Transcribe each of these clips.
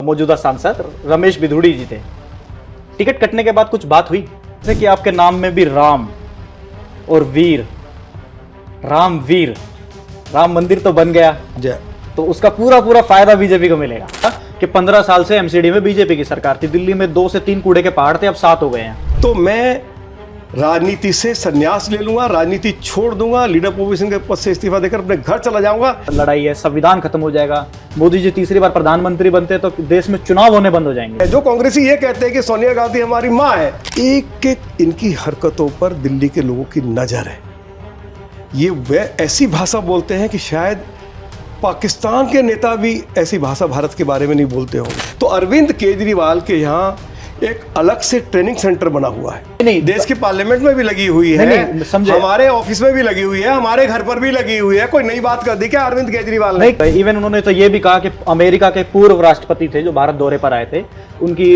मौजूदा सांसद रमेश बिधूड़ी जी थे। टिकट कटने के बाद कुछ बात हुई, जैसे कि आपके नाम में भी राम और वीर, राम वीर, राम मंदिर तो बन गया, तो उसका पूरा पूरा फायदा बीजेपी को मिलेगा कि 15 साल से एमसीडी में बीजेपी की सरकार थी, दिल्ली में 2 से 3 कूड़े के पहाड़ थे, अब 7 हो गए हैं। तो मैं राजनीति से संन्यास ले लूंगा, राजनीति छोड़ दूंगा, लीडर पोजीशन के पद से इस्तीफा देकर अपने घर चला जाऊंगा। लड़ाई है, संविधान खत्म हो जाएगा, मोदी जी तीसरी बार प्रधानमंत्री बनते तो देश में चुनाव होने बंद हो जाएंगे। जो कांग्रेसी ये कहते हैं कि सोनिया गांधी हमारी माँ है, एक एक इनकी हरकतों पर दिल्ली के लोगों की नजर है। ये वे ऐसी भाषा बोलते हैं कि शायद पाकिस्तान के नेता भी ऐसी भाषा भारत के बारे में नहीं बोलते होंगे। तो अरविंद केजरीवाल के यहाँ एक अलग से ट्रेनिंग सेंटर बना हुआ है, नहीं, देश के पार्लियामेंट में भी लगी हुई है, नहीं, हमारे ऑफिस में भी लगी हुई है, हमारे घर पर भी लगी हुई है। कोई नई बात कर दी क्या अरविंद केजरीवाल ने? नहीं, इवन उन्होंने तो ये भी कहा कि अमेरिका के पूर्व राष्ट्रपति थे जो भारत दौरे पर आए थे, उनकी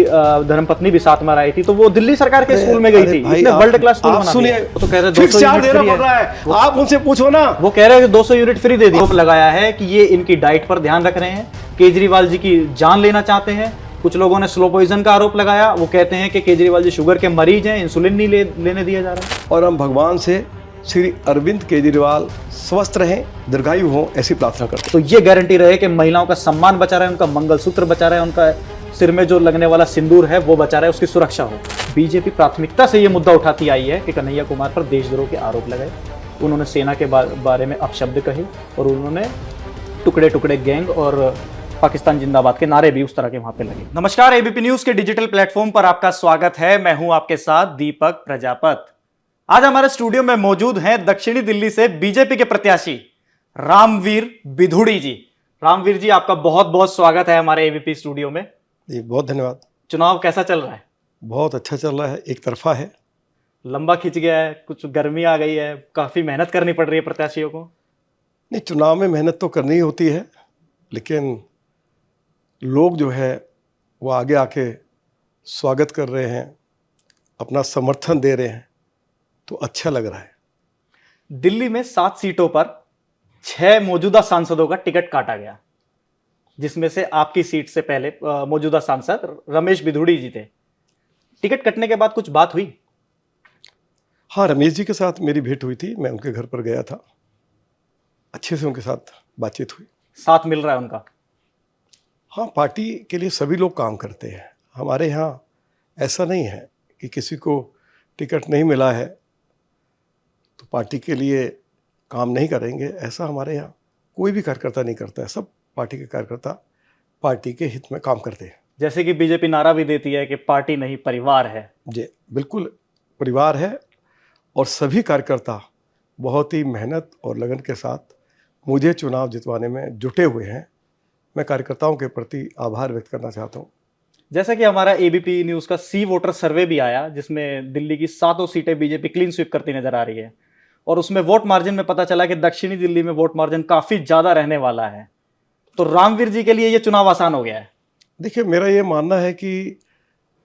धर्मपत्नी भी साथ में आई थी, तो वो दिल्ली सरकार के स्कूल में गई थी, इसने वर्ल्ड क्लास स्कूल बना दिया। तो कह रहे 200 यूनिट फ्री है, आप उनसे पूछो ना, वो कह रहे हैं कि 200 यूनिट फ्री दे दी। आरोप लगाया है कि ये इनकी डाइट पर ध्यान रख रहे हैं, केजरीवाल जी की जान लेना चाहते हैं। कुछ लोगों ने स्लो पॉइजन का आरोप लगाया, वो कहते हैं कि केजरीवाल जी शुगर के मरीज हैं, इंसुलिन नहीं लेने दिया जा रहा है। और हम भगवान से श्री अरविंद केजरीवाल स्वस्थ रहें, दीर्घायु हों, ऐसी प्रार्थना करते हैं। तो ये गारंटी रहे कि महिलाओं का सम्मान बचा रहे, उनका मंगलसूत्र बचा रहे, उनका सिर में जो लगने वाला सिंदूर है वो बचा रहे, उसकी सुरक्षा हो। बीजेपी प्राथमिकता से ये मुद्दा उठाती आई है कि कन्हैया कुमार पर देशद्रोह के आरोप लगाए, उन्होंने सेना के बारे में अपशब्द कहे और उन्होंने टुकड़े टुकड़े गैंग और पाकिस्तान जिंदाबाद के नारे भी उस तरह के वहां पे लगे। नमस्कार, एबीपी न्यूज के डिजिटल प्लेटफॉर्म पर आपका स्वागत है। मैं हूं आपके साथ दीपक प्रजापत। आज हमारे स्टूडियो में मौजूद हैं दक्षिणी दिल्ली से बीजेपी के प्रत्याशी रामवीर बिधूड़ी जी। रामवीर जी, आपका बहुत बहुत स्वागत है हमारे एबीपी स्टूडियो में। जी बहुत धन्यवाद। चुनाव कैसा चल रहा है? बहुत अच्छा चल रहा है, एक तरफा है। लंबा खिंच गया है, कुछ गर्मी आ गई है, काफी मेहनत करनी पड़ रही है प्रत्याशियों को। नहीं, चुनाव में मेहनत तो करनी ही होती है, लेकिन लोग जो है वो आगे आके स्वागत कर रहे हैं, अपना समर्थन दे रहे हैं, तो अच्छा लग रहा है। दिल्ली में 7 सीटों पर 6 मौजूदा सांसदों का टिकट काटा गया, जिसमें से आपकी सीट से पहले मौजूदा सांसद रमेश बिधूड़ी जी थे। टिकट कटने के बाद कुछ बात हुई? हाँ, रमेश जी के साथ मेरी भेंट हुई थी, मैं उनके घर पर गया था, अच्छे से उनके साथ बातचीत हुई। साथ मिल रहा है उनका? हाँ, पार्टी के लिए सभी लोग काम करते हैं। हमारे यहाँ ऐसा नहीं है कि किसी को टिकट नहीं मिला है तो पार्टी के लिए काम नहीं करेंगे, ऐसा हमारे यहाँ कोई भी कार्यकर्ता नहीं करता है। सब पार्टी के कार्यकर्ता पार्टी के हित में काम करते हैं। जैसे कि बीजेपी नारा भी देती है कि पार्टी नहीं परिवार है। जी बिल्कुल, परिवार है और सभी कार्यकर्ता बहुत ही मेहनत और लगन के साथ मुझे चुनाव जितवाने में जुटे हुए हैं। मैं कार्यकर्ताओं के प्रति आभार व्यक्त करना चाहता हूँ। जैसा कि हमारा एबीपी न्यूज़ का सी वोटर सर्वे भी आया, जिसमें दिल्ली की 7 सीटें बीजेपी क्लीन स्वीप करती नजर आ रही है, और उसमें वोट मार्जिन में पता चला कि दक्षिणी दिल्ली में वोट मार्जिन काफी ज्यादा रहने वाला है। तो रामवीर जी के लिए ये चुनाव आसान हो गया है? देखिए, मेरा ये मानना है कि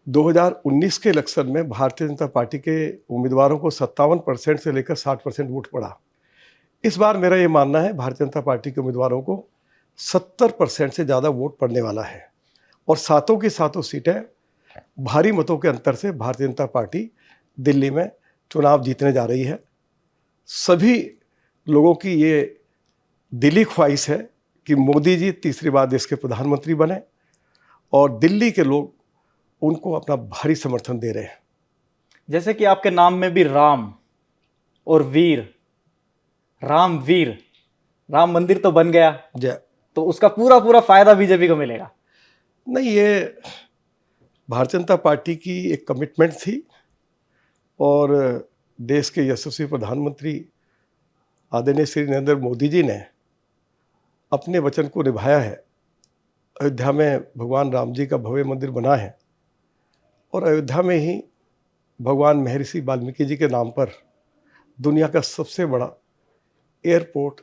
2019 के इलेक्शन में भारतीय जनता पार्टी के उम्मीदवारों को 57% से लेकर 60% वोट पड़ा। इस बार मेरा ये मानना है भारतीय जनता पार्टी के उम्मीदवारों को 70% से ज़्यादा वोट पड़ने वाला है, और 7 की 7 सीटें भारी मतों के अंतर से भारतीय जनता पार्टी दिल्ली में चुनाव जीतने जा रही है। सभी लोगों की ये दिली ख्वाहिश है कि मोदी जी तीसरी बार देश के प्रधानमंत्री बने, और दिल्ली के लोग उनको अपना भारी समर्थन दे रहे हैं। जैसे कि आपके नाम में भी राम और वीर, राम वीर, राम मंदिर तो बन गया, तो उसका पूरा पूरा फायदा बीजेपी को मिलेगा? नहीं, ये भारतीय जनता पार्टी की एक कमिटमेंट थी, और देश के यशस्वी प्रधानमंत्री आदरणीय श्री नरेंद्र मोदी जी ने अपने वचन को निभाया है। अयोध्या में भगवान राम जी का भव्य मंदिर बना है, और अयोध्या में ही भगवान महर्षि वाल्मीकि जी के नाम पर दुनिया का सबसे बड़ा एयरपोर्ट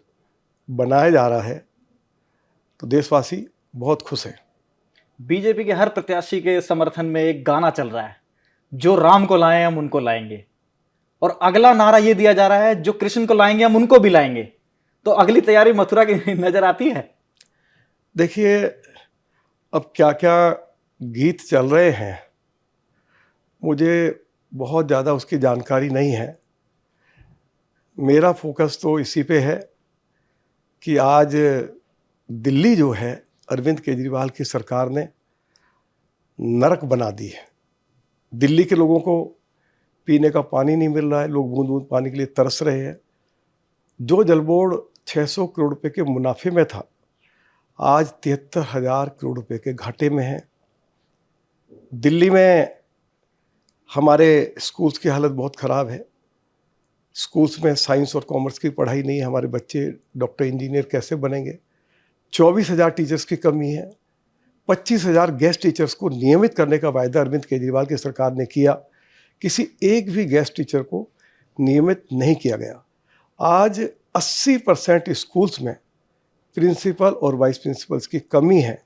बनाया जा रहा है। तो देशवासी बहुत खुश हैं। बीजेपी के हर प्रत्याशी के समर्थन में एक गाना चल रहा है, जो राम को लाएं हम उनको लाएंगे, और अगला नारा ये दिया जा रहा है, जो कृष्ण को लाएंगे हम उनको भी लाएंगे। तो अगली तैयारी मथुरा की नजर आती है? देखिए, अब क्या क्या गीत चल रहे हैं, मुझे बहुत ज़्यादा उसकी जानकारी नहीं है। मेरा फोकस तो इसी पे है कि आज दिल्ली जो है, अरविंद केजरीवाल की सरकार ने नरक बना दी है। दिल्ली के लोगों को पीने का पानी नहीं मिल रहा है, लोग बूंद बूंद पानी के लिए तरस रहे हैं। जो जल बोर्ड 600 करोड़ रुपए के मुनाफे में था, आज 73,000 करोड़ रुपए के घाटे में है। दिल्ली में हमारे स्कूल्स की हालत बहुत ख़राब है। स्कूल्स में साइंस और कॉमर्स की पढ़ाई नहीं है। हमारे बच्चे डॉक्टर इंजीनियर कैसे बनेंगे? 24,000 टीचर्स की कमी है। 25,000 गेस्ट टीचर्स को नियमित करने का वायदा अरविंद केजरीवाल की सरकार ने किया, किसी एक भी गेस्ट टीचर को नियमित नहीं किया गया। आज 80% स्कूल्स में प्रिंसिपल और वाइस प्रिंसिपल्स की कमी है।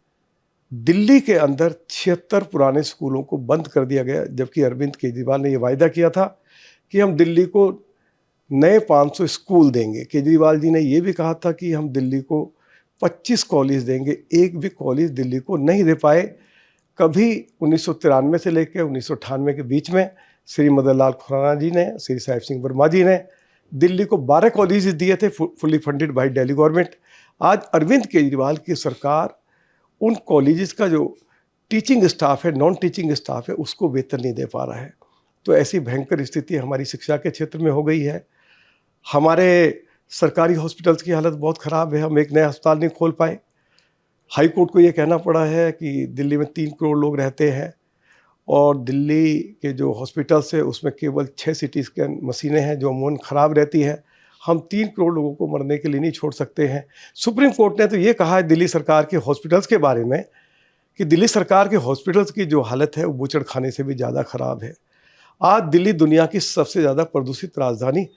दिल्ली के अंदर 76 पुराने स्कूलों को बंद कर दिया गया, जबकि अरविंद केजरीवाल ने यह वायदा किया था कि हम दिल्ली को नए 500 स्कूल देंगे। केजरीवाल जी ने यह भी कहा था कि हम दिल्ली को 25 कॉलेज देंगे। एक भी कॉलेज दिल्ली को नहीं दे पाए। कभी 1993 से लेकर 1998 के बीच में श्री मदन लाल खुराना जी ने, श्री साहिब सिंह वर्मा जी ने दिल्ली को 12 कॉलेज दिए थे, fully funded by Delhi government. आज अरविंद केजरीवाल की सरकार उन कॉलेजेस का जो टीचिंग स्टाफ है, नॉन टीचिंग स्टाफ है, उसको वेतन नहीं दे पा रहा है। तो ऐसी भयंकर स्थिति हमारी शिक्षा के क्षेत्र में हो गई है। हमारे सरकारी हॉस्पिटल्स की हालत बहुत ख़राब है। हम एक नया अस्पताल नहीं खोल पाए। हाई कोर्ट को ये कहना पड़ा है कि दिल्ली में 3 करोड़ लोग रहते हैं और दिल्ली के जो हॉस्पिटल्स है उसमें केवल 6 सीटी स्कैन मशीनें हैं जो अमूमन ख़राब रहती हैं। हम 3 करोड़ लोगों को मरने के लिए नहीं छोड़ सकते हैं। सुप्रीम कोर्ट ने तो ये कहा है दिल्ली सरकार के हॉस्पिटल्स के बारे में कि दिल्ली सरकार के हॉस्पिटल्स की जो हालत है वो बूचड़ खाने से भी ज़्यादा ख़राब है। आज दिल्ली दुनिया की सबसे ज़्यादा प्रदूषित राजधानी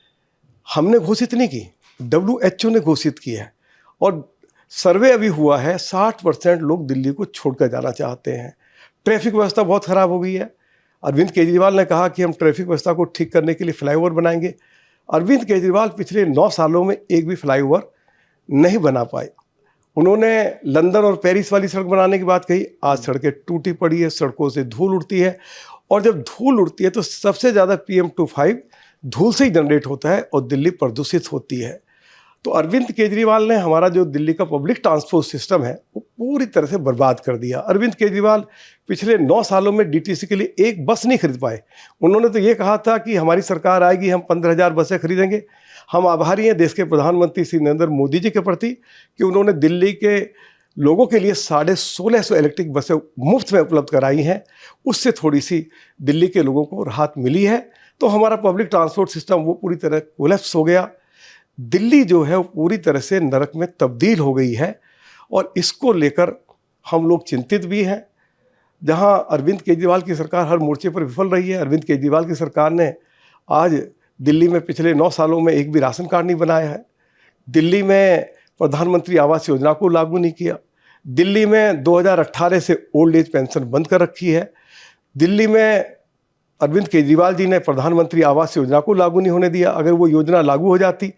हमने घोषित नहीं की, WHO ने घोषित की है। और सर्वे अभी हुआ है, 60% लोग दिल्ली को छोड़कर जाना चाहते हैं। ट्रैफिक व्यवस्था बहुत ख़राब हो गई है। अरविंद केजरीवाल ने कहा कि हम ट्रैफिक व्यवस्था को ठीक करने के लिए फ्लाईओवर बनाएंगे। अरविंद केजरीवाल पिछले 9 सालों में एक भी फ्लाईओवर नहीं बना पाए। उन्होंने लंदन और पेरिस वाली सड़क बनाने की बात कही, आज सड़कें टूटी पड़ी है, सड़कों से धूल उड़ती है। और जब धूल उड़ती है तो सबसे ज़्यादा PM2.5 धूल से ही जनरेट होता है और दिल्ली प्रदूषित होती है। तो अरविंद केजरीवाल ने हमारा जो दिल्ली का पब्लिक ट्रांसपोर्ट सिस्टम है वो पूरी तरह से बर्बाद कर दिया। अरविंद केजरीवाल पिछले 9 सालों में DTC के लिए एक बस नहीं खरीद पाए। उन्होंने तो ये कहा था कि हमारी सरकार आएगी, हम 15,000 बसें खरीदेंगे। हम आभारी हैं देश के प्रधानमंत्री श्री नरेंद्र मोदी जी के प्रति कि उन्होंने दिल्ली के लोगों के लिए 1650 इलेक्ट्रिक बसें मुफ्त में उपलब्ध कराई हैं। उससे थोड़ी सी दिल्ली के लोगों को राहत मिली है। तो हमारा पब्लिक ट्रांसपोर्ट सिस्टम वो पूरी तरह कोलैप्स हो गया। दिल्ली जो है वो पूरी तरह से नरक में तब्दील हो गई है और इसको लेकर हम लोग चिंतित भी हैं। जहां अरविंद केजरीवाल की सरकार हर मोर्चे पर विफल रही है। अरविंद केजरीवाल की सरकार ने आज दिल्ली में पिछले 9 सालों में एक भी राशन कार्ड नहीं बनाया है। दिल्ली में प्रधानमंत्री आवास योजना को लागू नहीं किया। दिल्ली में 2018 से ओल्ड एज पेंशन बंद कर रखी है। दिल्ली में अरविंद केजरीवाल जी ने प्रधानमंत्री आवास योजना को लागू नहीं होने दिया। अगर वो योजना लागू हो जाती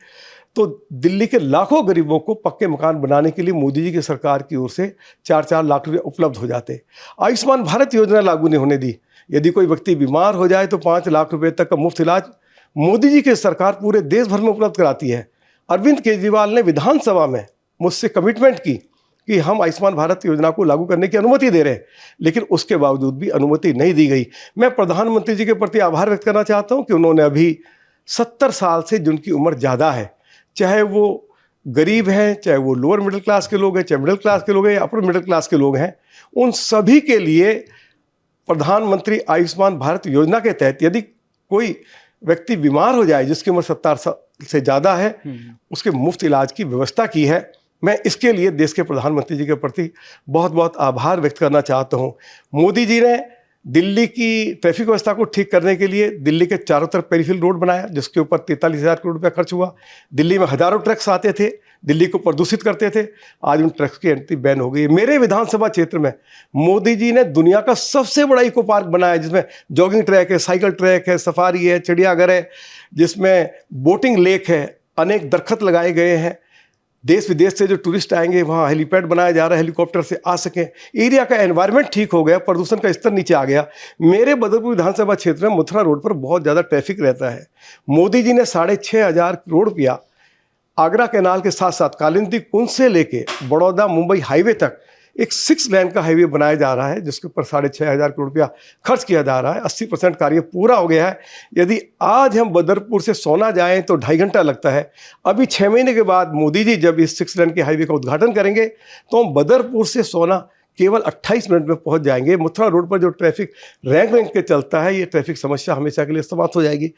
तो दिल्ली के लाखों गरीबों को पक्के मकान बनाने के लिए मोदी जी की सरकार की ओर से 4-4 लाख रुपए उपलब्ध हो जाते। आयुष्मान भारत योजना लागू नहीं होने दी। यदि कोई व्यक्ति बीमार हो जाए तो 5 लाख रुपए तक का मुफ्त इलाज मोदी जी की सरकार पूरे देश भर में उपलब्ध कराती है। अरविंद केजरीवाल ने विधानसभा में मुझसे कमिटमेंट की कि हम आयुष्मान भारत योजना को लागू करने की अनुमति दे रहे हैं, लेकिन उसके बावजूद भी अनुमति नहीं दी गई। मैं प्रधानमंत्री जी के प्रति आभार व्यक्त करना चाहता हूं कि उन्होंने अभी 70 साल से जिनकी उम्र ज़्यादा है, चाहे वो गरीब हैं, चाहे वो लोअर मिडिल क्लास के लोग हैं, चाहे मिडिल क्लास के लोग हैं या अपर मिडिल क्लास के लोग हैं, उन सभी के लिए प्रधानमंत्री आयुष्मान भारत योजना के तहत यदि कोई व्यक्ति बीमार हो जाए जिसकी उम्र 70 साल से ज़्यादा है, उसके मुफ्त इलाज की व्यवस्था की है। मैं इसके लिए देश के प्रधानमंत्री जी के प्रति बहुत बहुत आभार व्यक्त करना चाहता हूँ। मोदी जी ने दिल्ली की ट्रैफिक व्यवस्था को ठीक करने के लिए दिल्ली के चारों तरफ पेरिफेरल रोड बनाया, जिसके ऊपर 43,000 करोड़ रुपया खर्च हुआ। दिल्ली में हज़ारों ट्रक्स आते थे, दिल्ली को प्रदूषित करते थे। आज उन ट्रक्स की एंट्री बैन हो गई। मेरे विधानसभा क्षेत्र में मोदी जी ने दुनिया का सबसे बड़ा इको पार्क बनाया, जिसमें जॉगिंग ट्रैक है, साइकिल ट्रैक है, सफारी है, चिड़ियाघर है, जिसमें बोटिंग लेक है, अनेक दरख्त लगाए गए हैं। देश विदेश से जो टूरिस्ट आएंगे वहाँ हेलीपैड बनाया जा रहा है, हेलीकॉप्टर से आ सकें, एरिया का एनवायरनमेंट ठीक हो गया, प्रदूषण का स्तर नीचे आ गया। मेरे बदरपुर विधानसभा क्षेत्र में मथुरा रोड पर बहुत ज़्यादा ट्रैफिक रहता है। मोदी जी ने 6,500 करोड़ रुपया आगरा कैनाल के साथ साथ कालिंदी कुंज से लेके बड़ौदा मुंबई हाईवे तक एक 6 लेन का हाईवे बनाया जा रहा है, जिसके ऊपर 6,500 करोड़ रुपया खर्च किया जा रहा है। 80% कार्य पूरा हो गया है। यदि आज हम बदरपुर से सोना जाएं तो 2.5 घंटा लगता है। अभी 6 महीने के बाद मोदी जी जब इस 6 लेन के हाईवे का उद्घाटन करेंगे तो हम बदरपुर से सोना केवल 28 मिनट में पहुंच जाएंगे। मथुरा रोड पर जो ट्रैफिक रैंक के चलता है, ये ट्रैफिक समस्या हमेशा के लिए समाप्त हो जाएगी।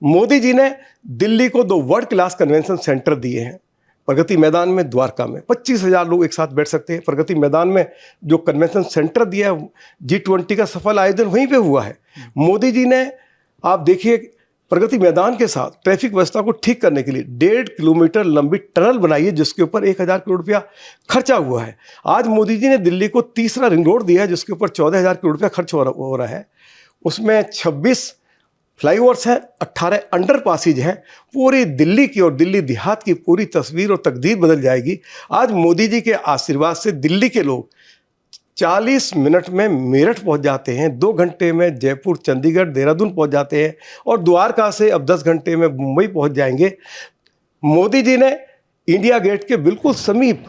मोदी जी ने दिल्ली को 2 वर्ल्ड क्लास कन्वेंशन सेंटर दिए हैं, प्रगति मैदान में, द्वारका में। 25,000 लोग एक साथ बैठ सकते हैं। प्रगति मैदान में जो कन्वेंशन सेंटर दिया है, G20 का सफल आयोजन वहीं पे हुआ है। मोदी जी ने, आप देखिए, प्रगति मैदान के साथ ट्रैफिक व्यवस्था को ठीक करने के लिए 1.5 किलोमीटर लंबी टनल बनाई है, जिसके ऊपर 1,000 करोड़ रुपया खर्चा हुआ है। आज मोदी जी ने दिल्ली को तीसरा रिंग रोड दिया है, जिसके ऊपर 14,000 करोड़ रुपया खर्च हो रहा है। उसमें 26 फ्लाईओवर्स हैं, 18 अंडर पासेज हैं। पूरी दिल्ली की और दिल्ली देहात की पूरी तस्वीर और तकदीर बदल जाएगी। आज मोदी जी के आशीर्वाद से दिल्ली के लोग 40 मिनट में मेरठ पहुंच जाते हैं, 2 घंटे में जयपुर, चंडीगढ़, देहरादून पहुंच जाते हैं, और द्वारका से अब 10 घंटे में मुंबई पहुंच जाएंगे। मोदी जी ने इंडिया गेट के बिल्कुल समीप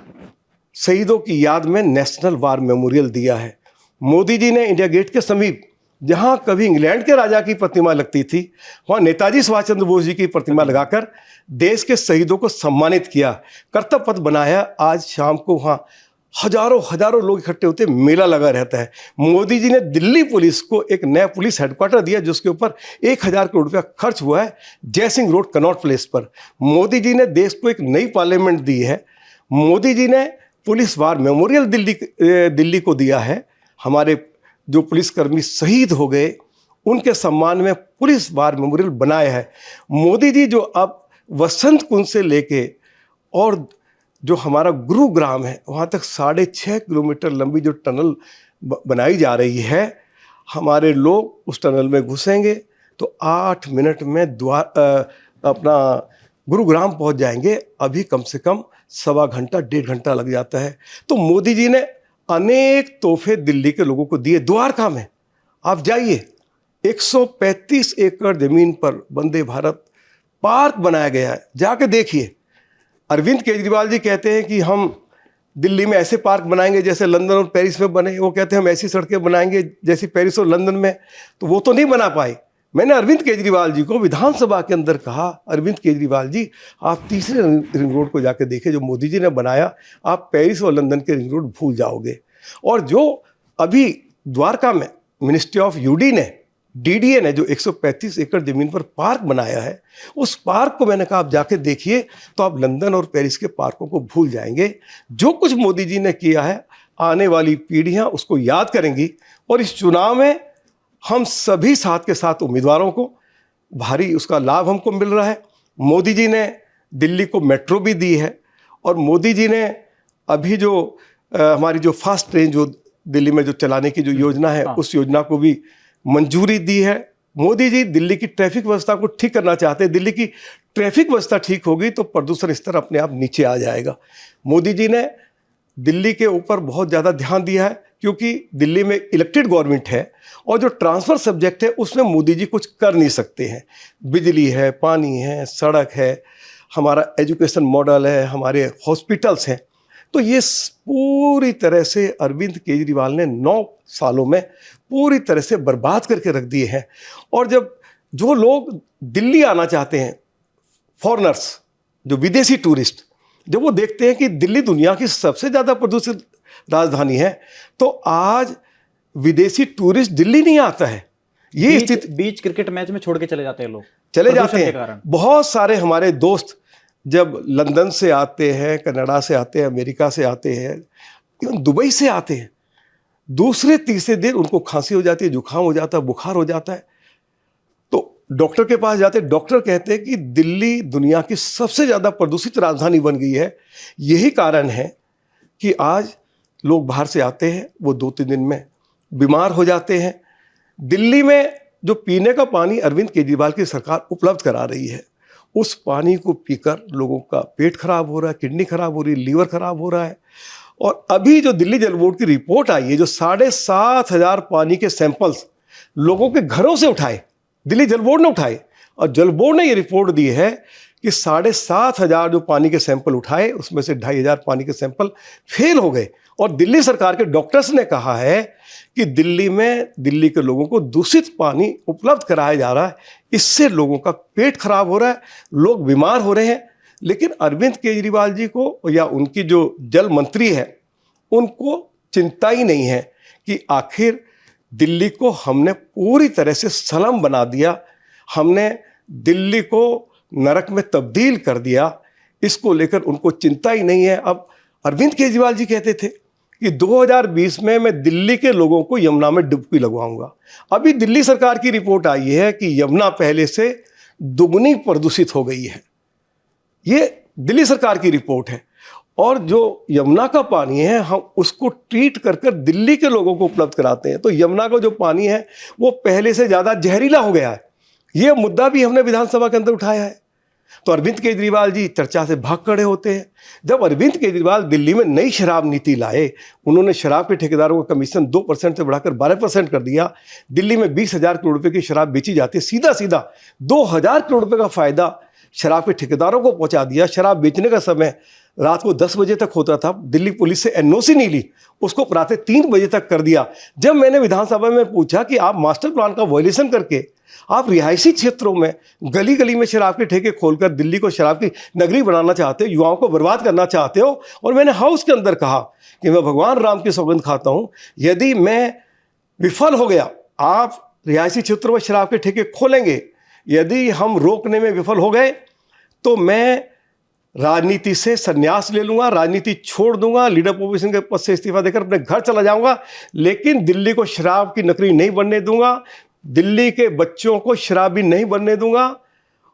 शहीदों की याद में नेशनल वार मेमोरियल दिया है। मोदी जी ने इंडिया गेट के समीप, जहां कभी इंग्लैंड के राजा की प्रतिमा लगती थी, वहां नेताजी सुभाष चंद्र बोस जी की प्रतिमा लगाकर देश के शहीदों को सम्मानित किया, कर्तव्य पथ बनाया। आज शाम को वहां हजारों लोग इकट्ठे होते, मेला लगा रहता है। मोदी जी ने दिल्ली पुलिस को एक नया पुलिस हेडक्वार्टर दिया, जिसके ऊपर 1,000 करोड़ रुपया खर्च हुआ है, जयसिंह रोड, कनॉट प्लेस पर। मोदी जी ने देश को एक नई पार्लियामेंट दी है। मोदी जी ने पुलिस वार मेमोरियल दिल्ली को दिया है। हमारे जो पुलिसकर्मी शहीद हो गए, उनके सम्मान में पुलिस वार मेमोरियल बनाया है। मोदी जी जो अब वसंत कुंज से लेके और जो हमारा गुरुग्राम है, वहाँ तक 6.5 किलोमीटर लंबी जो टनल बनाई जा रही है, हमारे लोग उस टनल में घुसेंगे तो 8 मिनट में अपना गुरुग्राम पहुँच जाएंगे। अभी कम से कम 1.25 घंटा, 1.5 घंटा लग जाता है। तो मोदी जी ने अनेक तोहफे दिल्ली के लोगों को दिए। द्वारका में आप जाइए, 135 एकड़ जमीन पर वंदे भारत पार्क बनाया गया है, जाके देखिए। अरविंद केजरीवाल जी कहते हैं कि हम दिल्ली में ऐसे पार्क बनाएंगे जैसे लंदन और पेरिस में बने। वो कहते हैं हम ऐसी सड़कें बनाएंगे जैसी पेरिस और लंदन में, तो वो तो नहीं बना पाए। मैंने अरविंद केजरीवाल जी को विधानसभा के अंदर कहा, अरविंद केजरीवाल जी, आप तीसरे रिंग रोड को जाकर देखिए जो मोदी जी ने बनाया। आप पेरिस और लंदन के रिंग रोड भूल जाओगे। और जो अभी द्वारका में मिनिस्ट्री ऑफ यूडी ने, डीडीए ने जो 135 एकड़ जमीन पर पार्क बनाया है, उस पार्क को मैंने कहा आप जाके देखिए, तो आप लंदन और पेरिस के पार्कों को भूल जाएंगे। जो कुछ मोदी जी ने किया है, आने वाली पीढ़ियां उसको याद करेंगी। और इस चुनाव में हम सभी साथ के साथ उम्मीदवारों को भारी उसका लाभ हमको मिल रहा है। मोदी जी ने दिल्ली को मेट्रो भी दी है, और मोदी जी ने अभी जो हमारी जो फास्ट ट्रेन जो दिल्ली में जो चलाने की जो योजना है, उस योजना को भी मंजूरी दी है। मोदी जी दिल्ली की ट्रैफिक व्यवस्था को ठीक करना चाहते हैं। दिल्ली की ट्रैफिक व्यवस्था ठीक होगी तो प्रदूषण स्तर अपने आप नीचे आ जाएगा। मोदी जी ने दिल्ली के ऊपर बहुत ज़्यादा ध्यान दिया है, क्योंकि दिल्ली में इलेक्टेड गवर्नमेंट है, और जो ट्रांसफर सब्जेक्ट है उसमें मोदी जी कुछ कर नहीं सकते हैं। बिजली है, पानी है, सड़क है, हमारा एजुकेशन मॉडल है, हमारे हॉस्पिटल्स हैं। तो ये पूरी तरह से अरविंद केजरीवाल ने 9 सालों में पूरी तरह से बर्बाद करके रख दिए हैं। और जब जो लोग दिल्ली आना चाहते हैं, फॉरेनर्स, जो विदेशी टूरिस्ट, जब वो देखते हैं कि दिल्ली दुनिया की सबसे ज़्यादा प्रदूषित राजधानी है, तो आज विदेशी टूरिस्ट दिल्ली नहीं आता है। ये स्थिति बीच क्रिकेट मैच में छोड़ के चले जाते हैं लोग, चले जाते हैं। बहुत सारे हमारे दोस्त जब लंदन से आते हैं, कनाडा से आते हैं, अमेरिका से आते हैं, इवन दुबई से आते हैं, दूसरे तीसरे दिन उनको खांसी हो जाती है, जुकाम हो जाता है, बुखार हो जाता है, तो डॉक्टर के पास जाते हैं। डॉक्टर कहते हैं कि दिल्ली दुनिया की सबसे ज़्यादा प्रदूषित राजधानी बन गई है। यही कारण है कि आज लोग बाहर से आते हैं, वो 2-3 दिन में बीमार हो जाते हैं। दिल्ली में जो पीने का पानी अरविंद केजरीवाल की सरकार उपलब्ध करा रही है, उस पानी को पीकर लोगों का पेट खराब हो रहा है, किडनी खराब हो रही है, लीवर खराब हो रहा है। और अभी जो दिल्ली जल बोर्ड की रिपोर्ट आई है, जो 7,500 पानी के सैंपल्स लोगों के घरों से उठाए, दिल्ली जल बोर्ड ने उठाए, और जल बोर्ड ने ये रिपोर्ट दी है कि 7,500 जो पानी के सैंपल उठाए, उसमें से 2,500 पानी के सैंपल फेल हो गए। और दिल्ली सरकार के डॉक्टर्स ने कहा है कि दिल्ली में दिल्ली के लोगों को दूषित पानी उपलब्ध कराया जा रहा है, इससे लोगों का पेट खराब हो रहा है, लोग बीमार हो रहे हैं। लेकिन अरविंद केजरीवाल जी को या उनकी जो जल मंत्री है, उनको चिंता ही नहीं है कि आखिर दिल्ली को हमने पूरी तरह से सलम बना दिया, हमने दिल्ली को नरक में तब्दील कर दिया। इसको लेकर उनको चिंता ही नहीं है। अब अरविंद केजरीवाल जी कहते थे कि 2020 में मैं दिल्ली के लोगों को यमुना में डुबकी लगवाऊंगा। अभी दिल्ली सरकार की रिपोर्ट आई है कि यमुना पहले से दुगनी प्रदूषित हो गई है। ये दिल्ली सरकार की रिपोर्ट है। और जो यमुना का पानी है, हम उसको ट्रीट कर कर दिल्ली के लोगों को उपलब्ध कराते हैं, तो यमुना का जो पानी है वो पहले से ज़्यादा जहरीला हो गया है। ये मुद्दा भी हमने विधानसभा के अंदर उठाया है। तो अरविंद केजरीवाल जी चर्चा से भाग खड़े होते हैं। जब अरविंद केजरीवाल दिल्ली में नई शराब नीति लाए, उन्होंने शराब के ठेकेदारों का कमीशन 2% से बढ़ाकर 12% कर दिया। दिल्ली में 20,000 करोड़ रुपए की शराब बेची जाती है, सीधा सीधा 2,000 करोड़ रुपए का फायदा शराब के ठेकेदारों को पहुंचा दिया। शराब बेचने का समय रात को 10 बजे तक होता था, दिल्ली पुलिस से एनओसी नहीं ली, उसको प्रातः 3 बजे तक कर दिया। जब मैंने विधानसभा में पूछा कि आप मास्टर प्लान का वायलेशन करके आप रिहायशी क्षेत्रों में गली गली में शराब के ठेके खोलकर दिल्ली को शराब की नगरी बनाना चाहते हो, युवाओं को बर्बाद करना चाहते हो। और मैंने हाउस के अंदर कहा कि मैं भगवान राम की सौगंध खाता हूं, यदि मैं विफल हो गया, आप रिहायशी क्षेत्रों में शराब के ठेके खोलेंगे, यदि हम रोकने में विफल हो गए तो मैं राजनीति से संन्यास ले लूंगा, राजनीति छोड़ दूंगा, लीडर अपोजिशन के पद से इस्तीफा देकर अपने घर चला जाऊंगा, लेकिन दिल्ली को शराब की नगरी नहीं बनने दूंगा, दिल्ली के बच्चों को शराबी नहीं बनने दूंगा,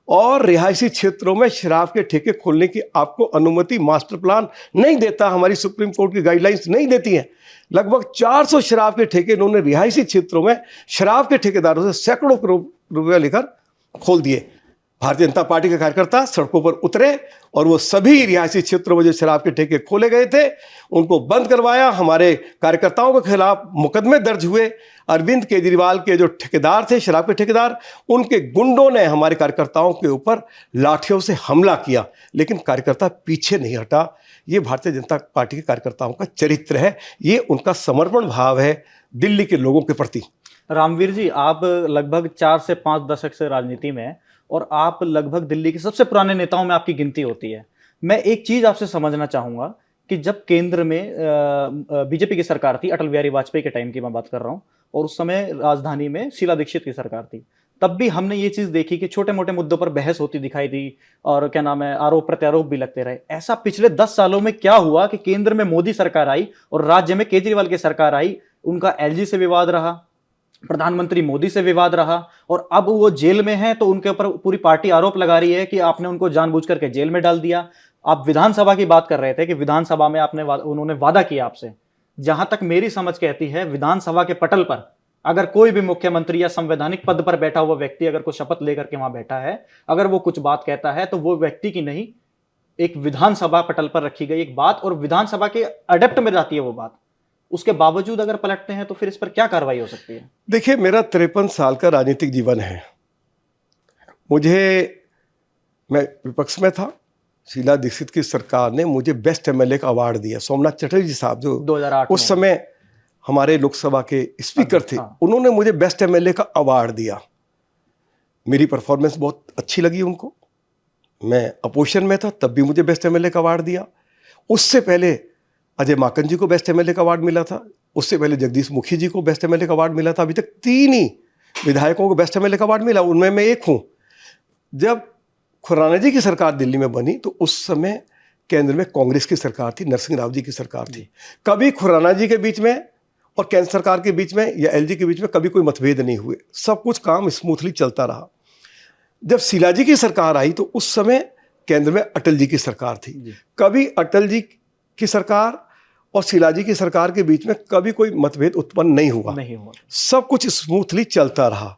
और रिहायशी क्षेत्रों में शराब के ठेके खोलने की आपको अनुमति मास्टर प्लान नहीं देता, हमारी सुप्रीम कोर्ट की गाइडलाइंस नहीं देती हैं। लगभग 400 शराब के ठेके इन्होंने रिहायशी क्षेत्रों में शराब के ठेकेदारों से सैकड़ों करोड़ रुपया लेकर खोल दिए। भारतीय जनता पार्टी के कार्यकर्ता सड़कों पर उतरे और वो सभी रिहायशी क्षेत्रों में जो शराब के ठेके खोले गए थे उनको बंद करवाया। हमारे कार्यकर्ताओं के खिलाफ मुकदमे दर्ज हुए। अरविंद केजरीवाल के जो ठेकेदार थे, शराब के ठेकेदार, उनके गुंडों ने हमारे कार्यकर्ताओं के ऊपर लाठियों से हमला किया, लेकिन कार्यकर्ता पीछे नहीं हटा। ये भारतीय जनता पार्टी के कार्यकर्ताओं का चरित्र है, ये उनका समर्पण भाव है दिल्ली के लोगों के प्रति। रामवीर जी, आप लगभग 4 से 5 दशक से राजनीति में हैं और आप लगभग दिल्ली के सबसे पुराने नेताओं में आपकी गिनती होती है। मैं एक चीज आपसे समझना चाहूंगा कि जब केंद्र में बीजेपी की सरकार थी, अटल बिहारी वाजपेयी के टाइम की मैं बात कर रहा हूं, और उस समय राजधानी में शीला दीक्षित की सरकार थी, तब भी हमने ये चीज देखी कि छोटे मोटे मुद्दों पर बहस होती दिखाई दी और क्या नाम है, आरोप प्रत्यारोप भी लगते रहे। ऐसा पिछले 10 सालों में क्या हुआ कि केंद्र में मोदी सरकार आई और राज्य में केजरीवाल की सरकार आई, उनका एलजी से विवाद रहा, प्रधानमंत्री मोदी से विवाद रहा, और अब वो जेल में हैं तो उनके ऊपर पूरी पार्टी आरोप लगा रही है कि आपने उनको जानबूझ करके जेल में डाल दिया। आप विधानसभा की बात कर रहे थे कि विधानसभा में उन्होंने वादा किया आपसे। जहां तक मेरी समझ कहती है, विधानसभा के पटल पर अगर कोई भी मुख्यमंत्री या संवैधानिक पद पर बैठा हुआ व्यक्ति अगर कोई शपथ लेकर के वहां बैठा है, अगर वो कुछ बात कहता है तो वो व्यक्ति की नहीं, एक विधानसभा पटल पर रखी गई एक बात और विधानसभा के अडेप्ट में जाती है वो बात। उसके बावजूद अगर पलटते हैं तो फिर इस पर क्या कार्रवाई हो सकती है? देखिए, मेरा 53 साल का राजनीतिक जीवन है। मैं विपक्ष में था, शीला दीक्षित की सरकार ने मुझे बेस्ट एमएलए का अवार्ड दिया। सोमनाथ चटर्जी साहब जो 2008 उस समय हमारे लोकसभा के स्पीकर थे, उन्होंने मुझे बेस्ट एमएलए का अवार्ड दिया। मेरी परफॉर्मेंस बहुत अच्छी लगी उनको। मैं अपोजिशन में था तब भी मुझे बेस्ट एमएलए का अवार्ड दिया। उससे पहले अजय माकन जी को बेस्ट एमएलए का अवार्ड मिला था, उससे पहले जगदीश मुखी जी को बेस्ट एमएलए का अवार्ड मिला था। अभी तक 3 ही विधायकों को बेस्ट एमएलए का अवार्ड मिला, उनमें मैं एक हूँ। जब खुराना जी की सरकार दिल्ली में बनी तो उस समय केंद्र में कांग्रेस की सरकार थी, नरसिंह राव जी की सरकार थी। कभी खुराना जी के बीच में और केंद्र सरकार के बीच में या एलजी के बीच में कभी कोई मतभेद नहीं हुए, सब कुछ काम स्मूथली चलता रहा। जब शीला जी की सरकार आई तो उस समय केंद्र में अटल जी की सरकार थी। कभी अटल जी की सरकार और शीला जी की सरकार के बीच में कभी कोई मतभेद उत्पन्न नहीं हुआ, सब कुछ स्मूथली चलता रहा।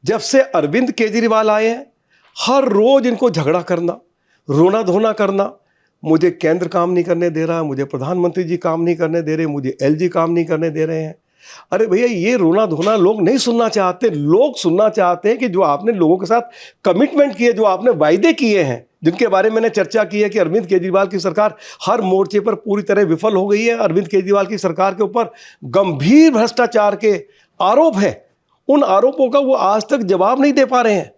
जब से अरविंद केजरीवाल आए हैं, हर रोज इनको झगड़ा करना, रोना धोना करना, मुझे केंद्र काम नहीं करने दे रहा, मुझे प्रधानमंत्री जी काम नहीं करने दे रहे, मुझे एलजी काम नहीं करने दे रहे हैं। अरे भैया, ये रोना धोना लोग नहीं सुनना चाहते। लोग सुनना चाहते हैं कि जो आपने लोगों के साथ कमिटमेंट किए, जो आपने वायदे किए हैं, जिनके बारे में मैंने चर्चा की है कि अरविंद केजरीवाल की सरकार हर मोर्चे पर पूरी तरह विफल हो गई है। अरविंद केजरीवाल की सरकार के ऊपर गंभीर भ्रष्टाचार के आरोप हैं। उन आरोपों का वो आज तक जवाब नहीं दे पा रहे हैं।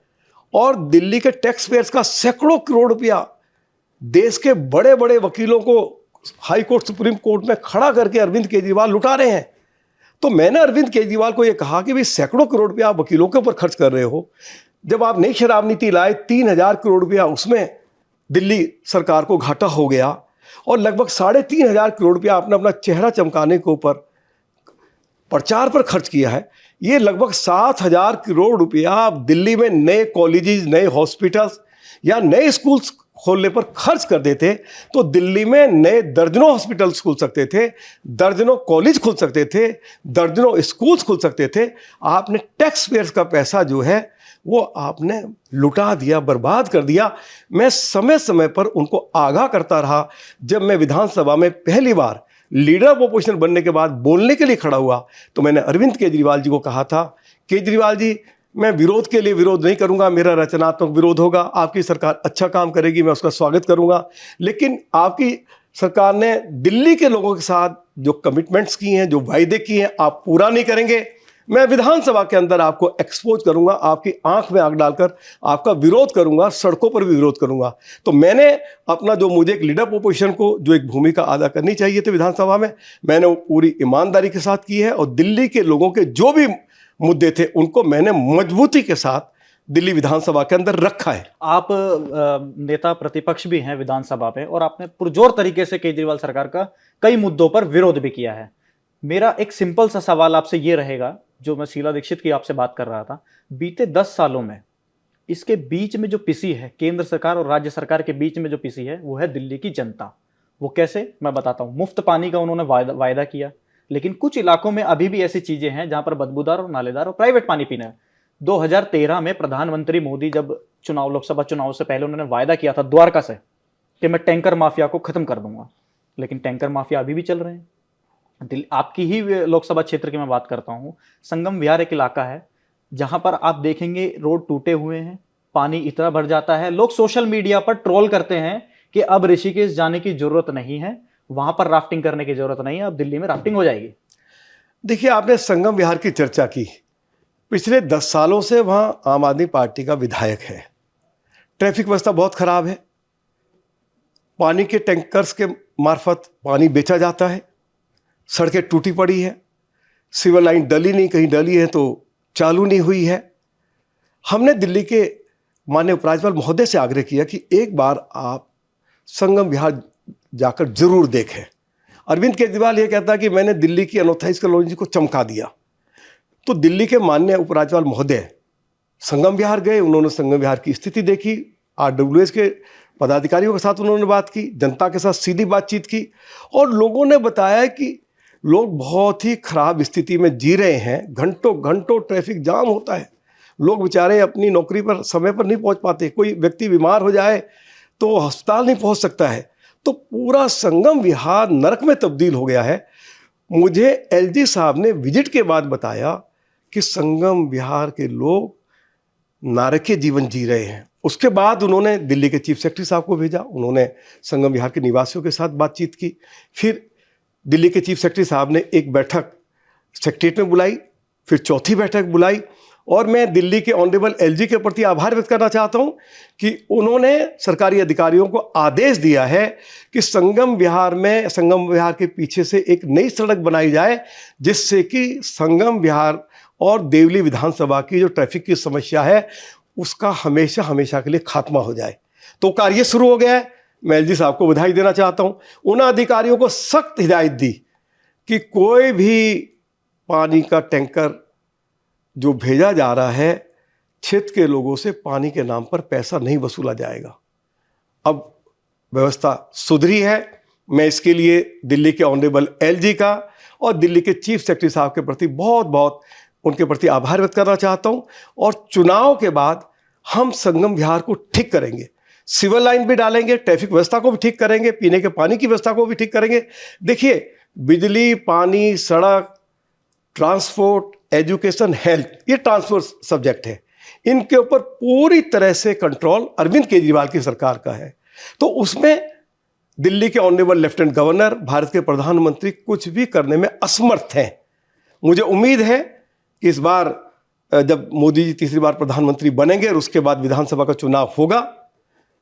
और दिल्ली के टैक्स पेयर्स का सैकड़ों करोड़ रुपया देश के बड़े बड़े वकीलों को हाई कोर्ट, सुप्रीम कोर्ट में खड़ा करके अरविंद केजरीवाल लुटा रहे हैं। तो मैंने अरविंद केजरीवाल को यह कहा कि भाई, सैकड़ों करोड़ रुपया आप वकीलों के ऊपर खर्च कर रहे हो। जब आप नई शराब नीति लाए, 3,000 करोड़ रुपया उसमें दिल्ली सरकार को घाटा हो गया, और लगभग 3,500 करोड़ रुपया आपने अपना चेहरा चमकाने के ऊपर प्रचार पर खर्च किया है। ये लगभग 7,000 करोड़ रुपया आप दिल्ली में नए कॉलेजेस, नए हॉस्पिटल्स या नए स्कूल्स खोलने पर खर्च कर देते तो दिल्ली में नए दर्जनों हॉस्पिटल्स खुल सकते थे, दर्जनों कॉलेज खुल सकते थे, दर्जनों स्कूल्स खुल सकते थे। आपने टैक्स पेयर्स का पैसा जो है वो आपने लुटा दिया, बर्बाद कर दिया। मैं समय समय पर उनको आगाह करता रहा। जब मैं विधानसभा में पहली बार लीडर ऑफ अपोजिशन बनने के बाद बोलने के लिए खड़ा हुआ तो मैंने अरविंद केजरीवाल जी को कहा था, केजरीवाल जी, मैं विरोध के लिए विरोध नहीं करूंगा, मेरा रचनात्मक विरोध होगा। आपकी सरकार अच्छा काम करेगी, मैं उसका स्वागत करूंगा, लेकिन आपकी सरकार ने दिल्ली के लोगों के साथ जो कमिटमेंट्स की हैं, जो वायदे किए हैं, आप पूरा नहीं करेंगे। मैं विधानसभा के अंदर आपको एक्सपोज करूंगा, आपकी आंख में आंख डालकर आपका विरोध करूंगा, सड़कों पर भी विरोध करूंगा। तो मैंने अपना जो मुझे एक लीडर अपोजिशन को जो एक भूमिका अदा करनी चाहिए थी विधानसभा में, मैंने वो पूरी ईमानदारी के साथ की है। और दिल्ली के लोगों के जो भी मुद्दे थे उनको मैंने मजबूती के साथ दिल्ली विधानसभा के अंदर रखा है। आप नेता प्रतिपक्ष भी हैं विधानसभा में और आपने पुरजोर तरीके से केजरीवाल सरकार का कई मुद्दों पर विरोध भी किया है। मेरा एक सिंपल सा सवाल आपसे ये रहेगा, जो मैं शीला दीक्षित की आपसे बात कर रहा था, बीते 10 सालों में इसके बीच में जो पिसी है, केंद्र सरकार और राज्य सरकार के बीच में जो पिसी है, वो है दिल्ली की जनता। वो कैसे, मैं बताता हूं। मुफ्त पानी का उन्होंने वायदा किया, लेकिन कुछ इलाकों में अभी भी ऐसी चीजें हैं जहां पर बदबूदार और नालेदार और प्राइवेट पानी पीना है। 2013 में प्रधानमंत्री मोदी जब लोकसभा चुनाव से पहले उन्होंने वायदा किया था द्वारका से कि मैं टैंकर माफिया को खत्म कर दूंगा, लेकिन टैंकर माफिया अभी भी चल रहे हैं। आपकी ही लोकसभा क्षेत्र की मैं बात करता हूं, संगम विहार एक इलाका है जहां पर आप देखेंगे रोड टूटे हुए हैं, पानी इतना भर जाता है, लोग सोशल मीडिया पर ट्रोल करते हैं कि अब ऋषिकेश जाने की जरूरत नहीं है, वहां पर राफ्टिंग करने की जरूरत नहीं है, अब दिल्ली में राफ्टिंग हो जाएगी। देखिए, आपने संगम विहार की चर्चा की। पिछले 10 सालों से वहां आम आदमी पार्टी का विधायक है। ट्रैफिक व्यवस्था बहुत खराब है, पानी के टैंकर्स के मार्फत पानी बेचा जाता है, सड़कें टूटी पड़ी है, सिविल लाइन डली नहीं, कहीं डली है तो चालू नहीं हुई है। हमने दिल्ली के माननीय उपराज्यपाल महोदय से आग्रह किया कि एक बार आप संगम विहार जाकर जरूर देखें। अरविंद केजरीवाल ये कहता है कि मैंने दिल्ली की अनऑथराइज्ड कॉलोनी को चमका दिया। तो दिल्ली के माननीय उपराज्यपाल महोदय संगम विहार गए, उन्होंने संगम विहार की स्थिति देखी, RWS के पदाधिकारियों के साथ उन्होंने बात की, जनता के साथ सीधी बातचीत की, और लोगों ने बताया कि लोग बहुत ही खराब स्थिति में जी रहे हैं। घंटों घंटों ट्रैफिक जाम होता है, लोग बेचारे अपनी नौकरी पर समय पर नहीं पहुंच पाते, कोई व्यक्ति बीमार हो जाए तो अस्पताल नहीं पहुंच सकता है। तो पूरा संगम विहार नरक में तब्दील हो गया है। मुझे एलजी साहब ने विजिट के बाद बताया कि संगम विहार के लोग नारकीय जीवन जी रहे हैं। उसके बाद उन्होंने दिल्ली के चीफ सेक्रेटरी साहब को भेजा, उन्होंने संगम विहार के निवासियों के साथ बातचीत की। फिर दिल्ली के चीफ सेक्रेटरी साहब ने एक बैठक सेक्रेटरीट में बुलाई, फिर चौथी बैठक बुलाई, और मैं दिल्ली के ऑनरेबल एलजी के प्रति आभार व्यक्त करना चाहता हूं कि उन्होंने सरकारी अधिकारियों को आदेश दिया है कि संगम विहार के पीछे से एक नई सड़क बनाई जाए, जिससे कि संगम विहार और देवली विधानसभा की जो ट्रैफिक की समस्या है उसका हमेशा हमेशा के लिए खात्मा हो जाए। तो कार्य शुरू हो गया है। मैं एलजी साहब को बधाई देना चाहता हूं। उन अधिकारियों को सख्त हिदायत दी कि कोई भी पानी का टैंकर जो भेजा जा रहा है, क्षेत्र के लोगों से पानी के नाम पर पैसा नहीं वसूला जाएगा। अब व्यवस्था सुधरी है। मैं इसके लिए दिल्ली के ऑनरेबल एलजी का और दिल्ली के चीफ सेक्रेटरी साहब के प्रति बहुत बहुत उनके प्रति आभार व्यक्त करना चाहता हूं। और चुनाव के बाद हम संगम विहार को ठीक करेंगे, सिविल लाइन भी डालेंगे, ट्रैफिक व्यवस्था को भी ठीक करेंगे, पीने के पानी की व्यवस्था को भी ठीक करेंगे। देखिए, बिजली, पानी, सड़क, ट्रांसपोर्ट, एजुकेशन, हेल्थ, ये ट्रांसपोर्ट सब्जेक्ट है। इनके ऊपर पूरी तरह से कंट्रोल अरविंद केजरीवाल की सरकार का है। तो उसमें दिल्ली के ऑनरेबल लेफ्टिनेंट गवर्नर, भारत के प्रधानमंत्री कुछ भी करने में असमर्थ हैं। मुझे उम्मीद है कि इस बार जब मोदी जी तीसरी बार प्रधानमंत्री बनेंगे और उसके बाद विधानसभा का चुनाव होगा,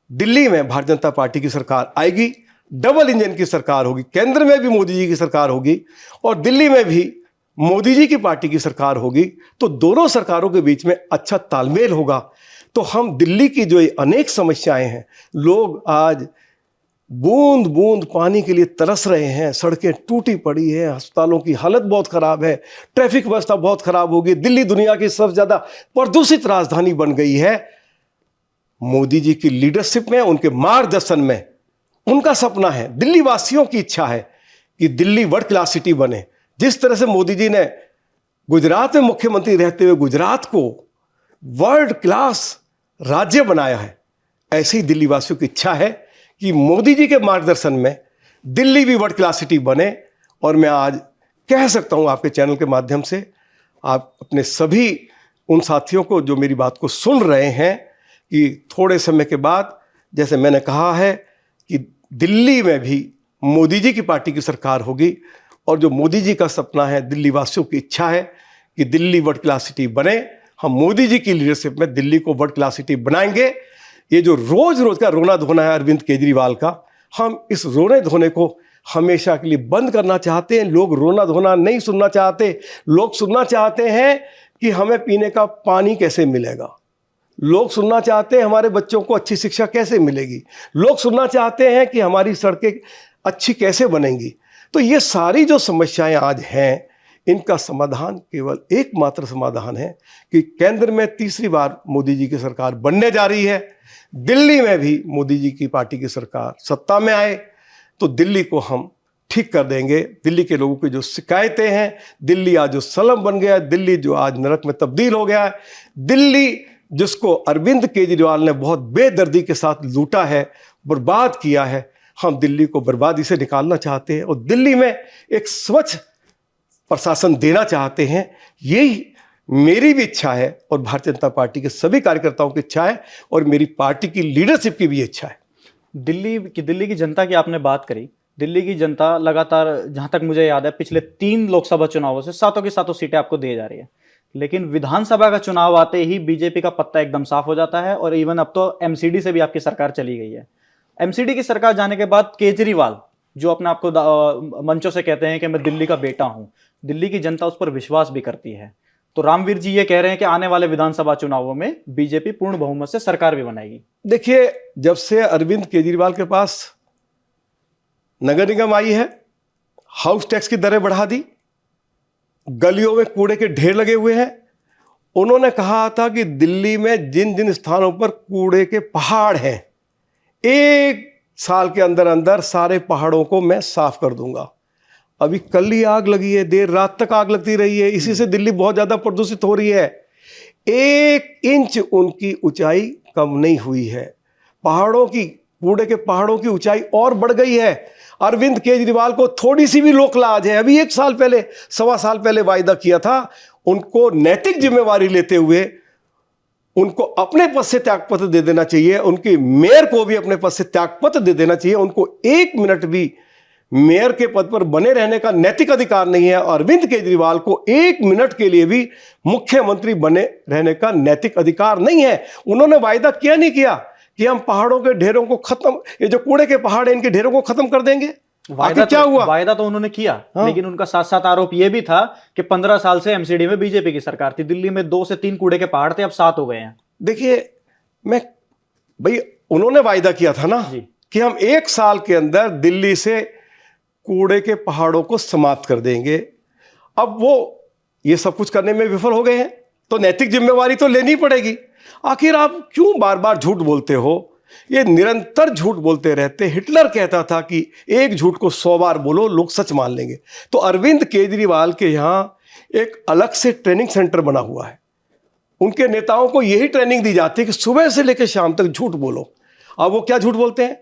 दिल्ली में भारतीय जनता पार्टी की सरकार आएगी, डबल इंजन की सरकार होगी, केंद्र में भी मोदी जी की सरकार होगी और दिल्ली में भी मोदी जी की पार्टी की सरकार होगी। तो दोनों सरकारों के बीच में अच्छा तालमेल होगा। तो हम दिल्ली की जो ये अनेक समस्याएं हैं, लोग आज बूंद बूंद पानी के लिए तरस रहे हैं, सड़कें टूटी पड़ी हैं, अस्पतालों की हालत बहुत खराब है, ट्रैफिक व्यवस्था बहुत खराब होगी, दिल्ली दुनिया की सबसे ज्यादा प्रदूषित राजधानी बन गई है। मोदी जी की लीडरशिप में, उनके मार्गदर्शन में, उनका सपना है, दिल्ली वासियों की इच्छा है कि दिल्ली वर्ल्ड क्लास सिटी बने। जिस तरह से मोदी जी ने गुजरात में मुख्यमंत्री रहते हुए गुजरात को वर्ल्ड क्लास राज्य बनाया है, ऐसे ही दिल्ली वासियों की इच्छा है कि मोदी जी के मार्गदर्शन में दिल्ली भी वर्ल्ड क्लास सिटी बने। और मैं आज कह सकता हूं आपके चैनल के माध्यम से, आप अपने सभी उन साथियों को जो मेरी बात को सुन रहे हैं, कि थोड़े समय के बाद, जैसे मैंने कहा है कि दिल्ली में भी मोदी जी की पार्टी की सरकार होगी और जो मोदी जी का सपना है, दिल्ली वासियों की इच्छा है कि दिल्ली वर्ल्ड क्लास सिटी बने। हम मोदी जी की लीडरशिप में दिल्ली को वर्ल्ड क्लास सिटी बनाएंगे। ये जो रोज रोज का रोना धोना है अरविंद केजरीवाल का, हम इस रोने धोने को हमेशा के लिए बंद करना चाहते हैं। लोग रोना धोना नहीं सुनना चाहते, लोग सुनना चाहते हैं कि हमें पीने का पानी कैसे मिलेगा, लोग सुनना चाहते हैं हमारे बच्चों को अच्छी शिक्षा कैसे मिलेगी, लोग सुनना चाहते हैं कि हमारी सड़कें अच्छी कैसे बनेंगी। तो ये सारी जो समस्याएं आज हैं, इनका समाधान केवल एकमात्र समाधान है कि केंद्र में तीसरी बार मोदी जी की सरकार बनने जा रही है, दिल्ली में भी मोदी जी की पार्टी की सरकार सत्ता में आए तो दिल्ली को हम ठीक कर देंगे। दिल्ली के लोगों की जो शिकायतें हैं, दिल्ली आज जो सलम बन गया है, दिल्ली जो आज नरक में तब्दील हो गया है, दिल्ली जिसको अरविंद केजरीवाल ने बहुत बेदर्दी के साथ लूटा है, बर्बाद किया है, हम दिल्ली को बर्बादी से निकालना चाहते हैं और दिल्ली में एक स्वच्छ प्रशासन देना चाहते हैं। यही मेरी भी इच्छा है और भारतीय जनता पार्टी के सभी कार्यकर्ताओं की इच्छा है और मेरी पार्टी की लीडरशिप की भी इच्छा है। दिल्ली की जनता की आपने बात करी। दिल्ली की जनता लगातार, जहां तक मुझे याद है, पिछले 3 लोकसभा चुनावों से सातों की सातों सीटें आपको दिए जा रही है, लेकिन विधानसभा का चुनाव आते ही बीजेपी का पत्ता एकदम साफ हो जाता है और इवन अब तो एमसीडी से भी आपकी सरकार चली गई है। एमसीडी की सरकार जाने के बाद केजरीवाल, जो अपने आपको मंचों से कहते हैं कि मैं दिल्ली का बेटा हूं, दिल्ली की जनता उस पर विश्वास भी करती है। तो रामवीर जी ये कह रहे हैं कि आने वाले विधानसभा चुनावों में बीजेपी पूर्ण बहुमत से सरकार भी बनाएगी। देखिए, जब से अरविंद केजरीवाल के पास नगर निगम आई है, हाउस टैक्स की दरें बढ़ा दी, गलियों में कूड़े के ढेर लगे हुए हैं। उन्होंने कहा था कि दिल्ली में जिन जिन स्थानों पर कूड़े के पहाड़ हैं, 1 साल के अंदर अंदर सारे पहाड़ों को मैं साफ कर दूंगा। अभी कल ही आग लगी है, देर रात तक आग लगती रही है, इसी से दिल्ली बहुत ज्यादा प्रदूषित हो रही है। 1 इंच उनकी ऊंचाई कम नहीं हुई है, पहाड़ों की, कूड़े के पहाड़ों की ऊंचाई और बढ़ गई है। अरविंद केजरीवाल को थोड़ी सी भी लोक लाज है। अभी 1 साल पहले, 1.25 साल पहले वायदा किया था, उनको नैतिक जिम्मेवारी लेते हुए उनको अपने पद से त्यागपत्र दे देना चाहिए, उनके मेयर को भी अपने पद से त्यागपत्र दे देना चाहिए। उनको 1 मिनट भी मेयर के पद पर बने रहने का नैतिक अधिकार नहीं है। अरविंद केजरीवाल को 1 मिनट के लिए भी मुख्यमंत्री बने रहने का नैतिक अधिकार नहीं है। उन्होंने वायदा किया नहीं किया कि हम पहाड़ों के ढेरों को खत्म, ये जो कूड़े के पहाड़ हैं, इनके ढेरों को खत्म कर देंगे। वायदा क्या हुआ? वायदा तो उन्होंने किया, लेकिन उनका साथ साथ आरोप यह भी था कि 15 साल से एमसीडी में बीजेपी की सरकार थी, दिल्ली में 2 से 3 कूड़े के पहाड़ थे, अब 7 हो गए हैं। देखिए, भाई उन्होंने वायदा किया था ना कि हम 1 साल के अंदर दिल्ली से कूड़े के पहाड़ों को समाप्त कर देंगे। अब वो ये सब कुछ करने में विफल हो गए हैं, तो नैतिक जिम्मेवारी तो लेनी पड़ेगी। आखिर आप क्यों बार बार झूठ बोलते हो? ये निरंतर झूठ बोलते रहते। हिटलर कहता था कि एक झूठ को 100 बार बोलो, लोग सच मान लेंगे। तो अरविंद केजरीवाल के यहाँ एक अलग से ट्रेनिंग सेंटर बना हुआ है, उनके नेताओं को यही ट्रेनिंग दी जाती है कि सुबह से लेकर शाम तक झूठ बोलो। अब वो क्या झूठ बोलते हैं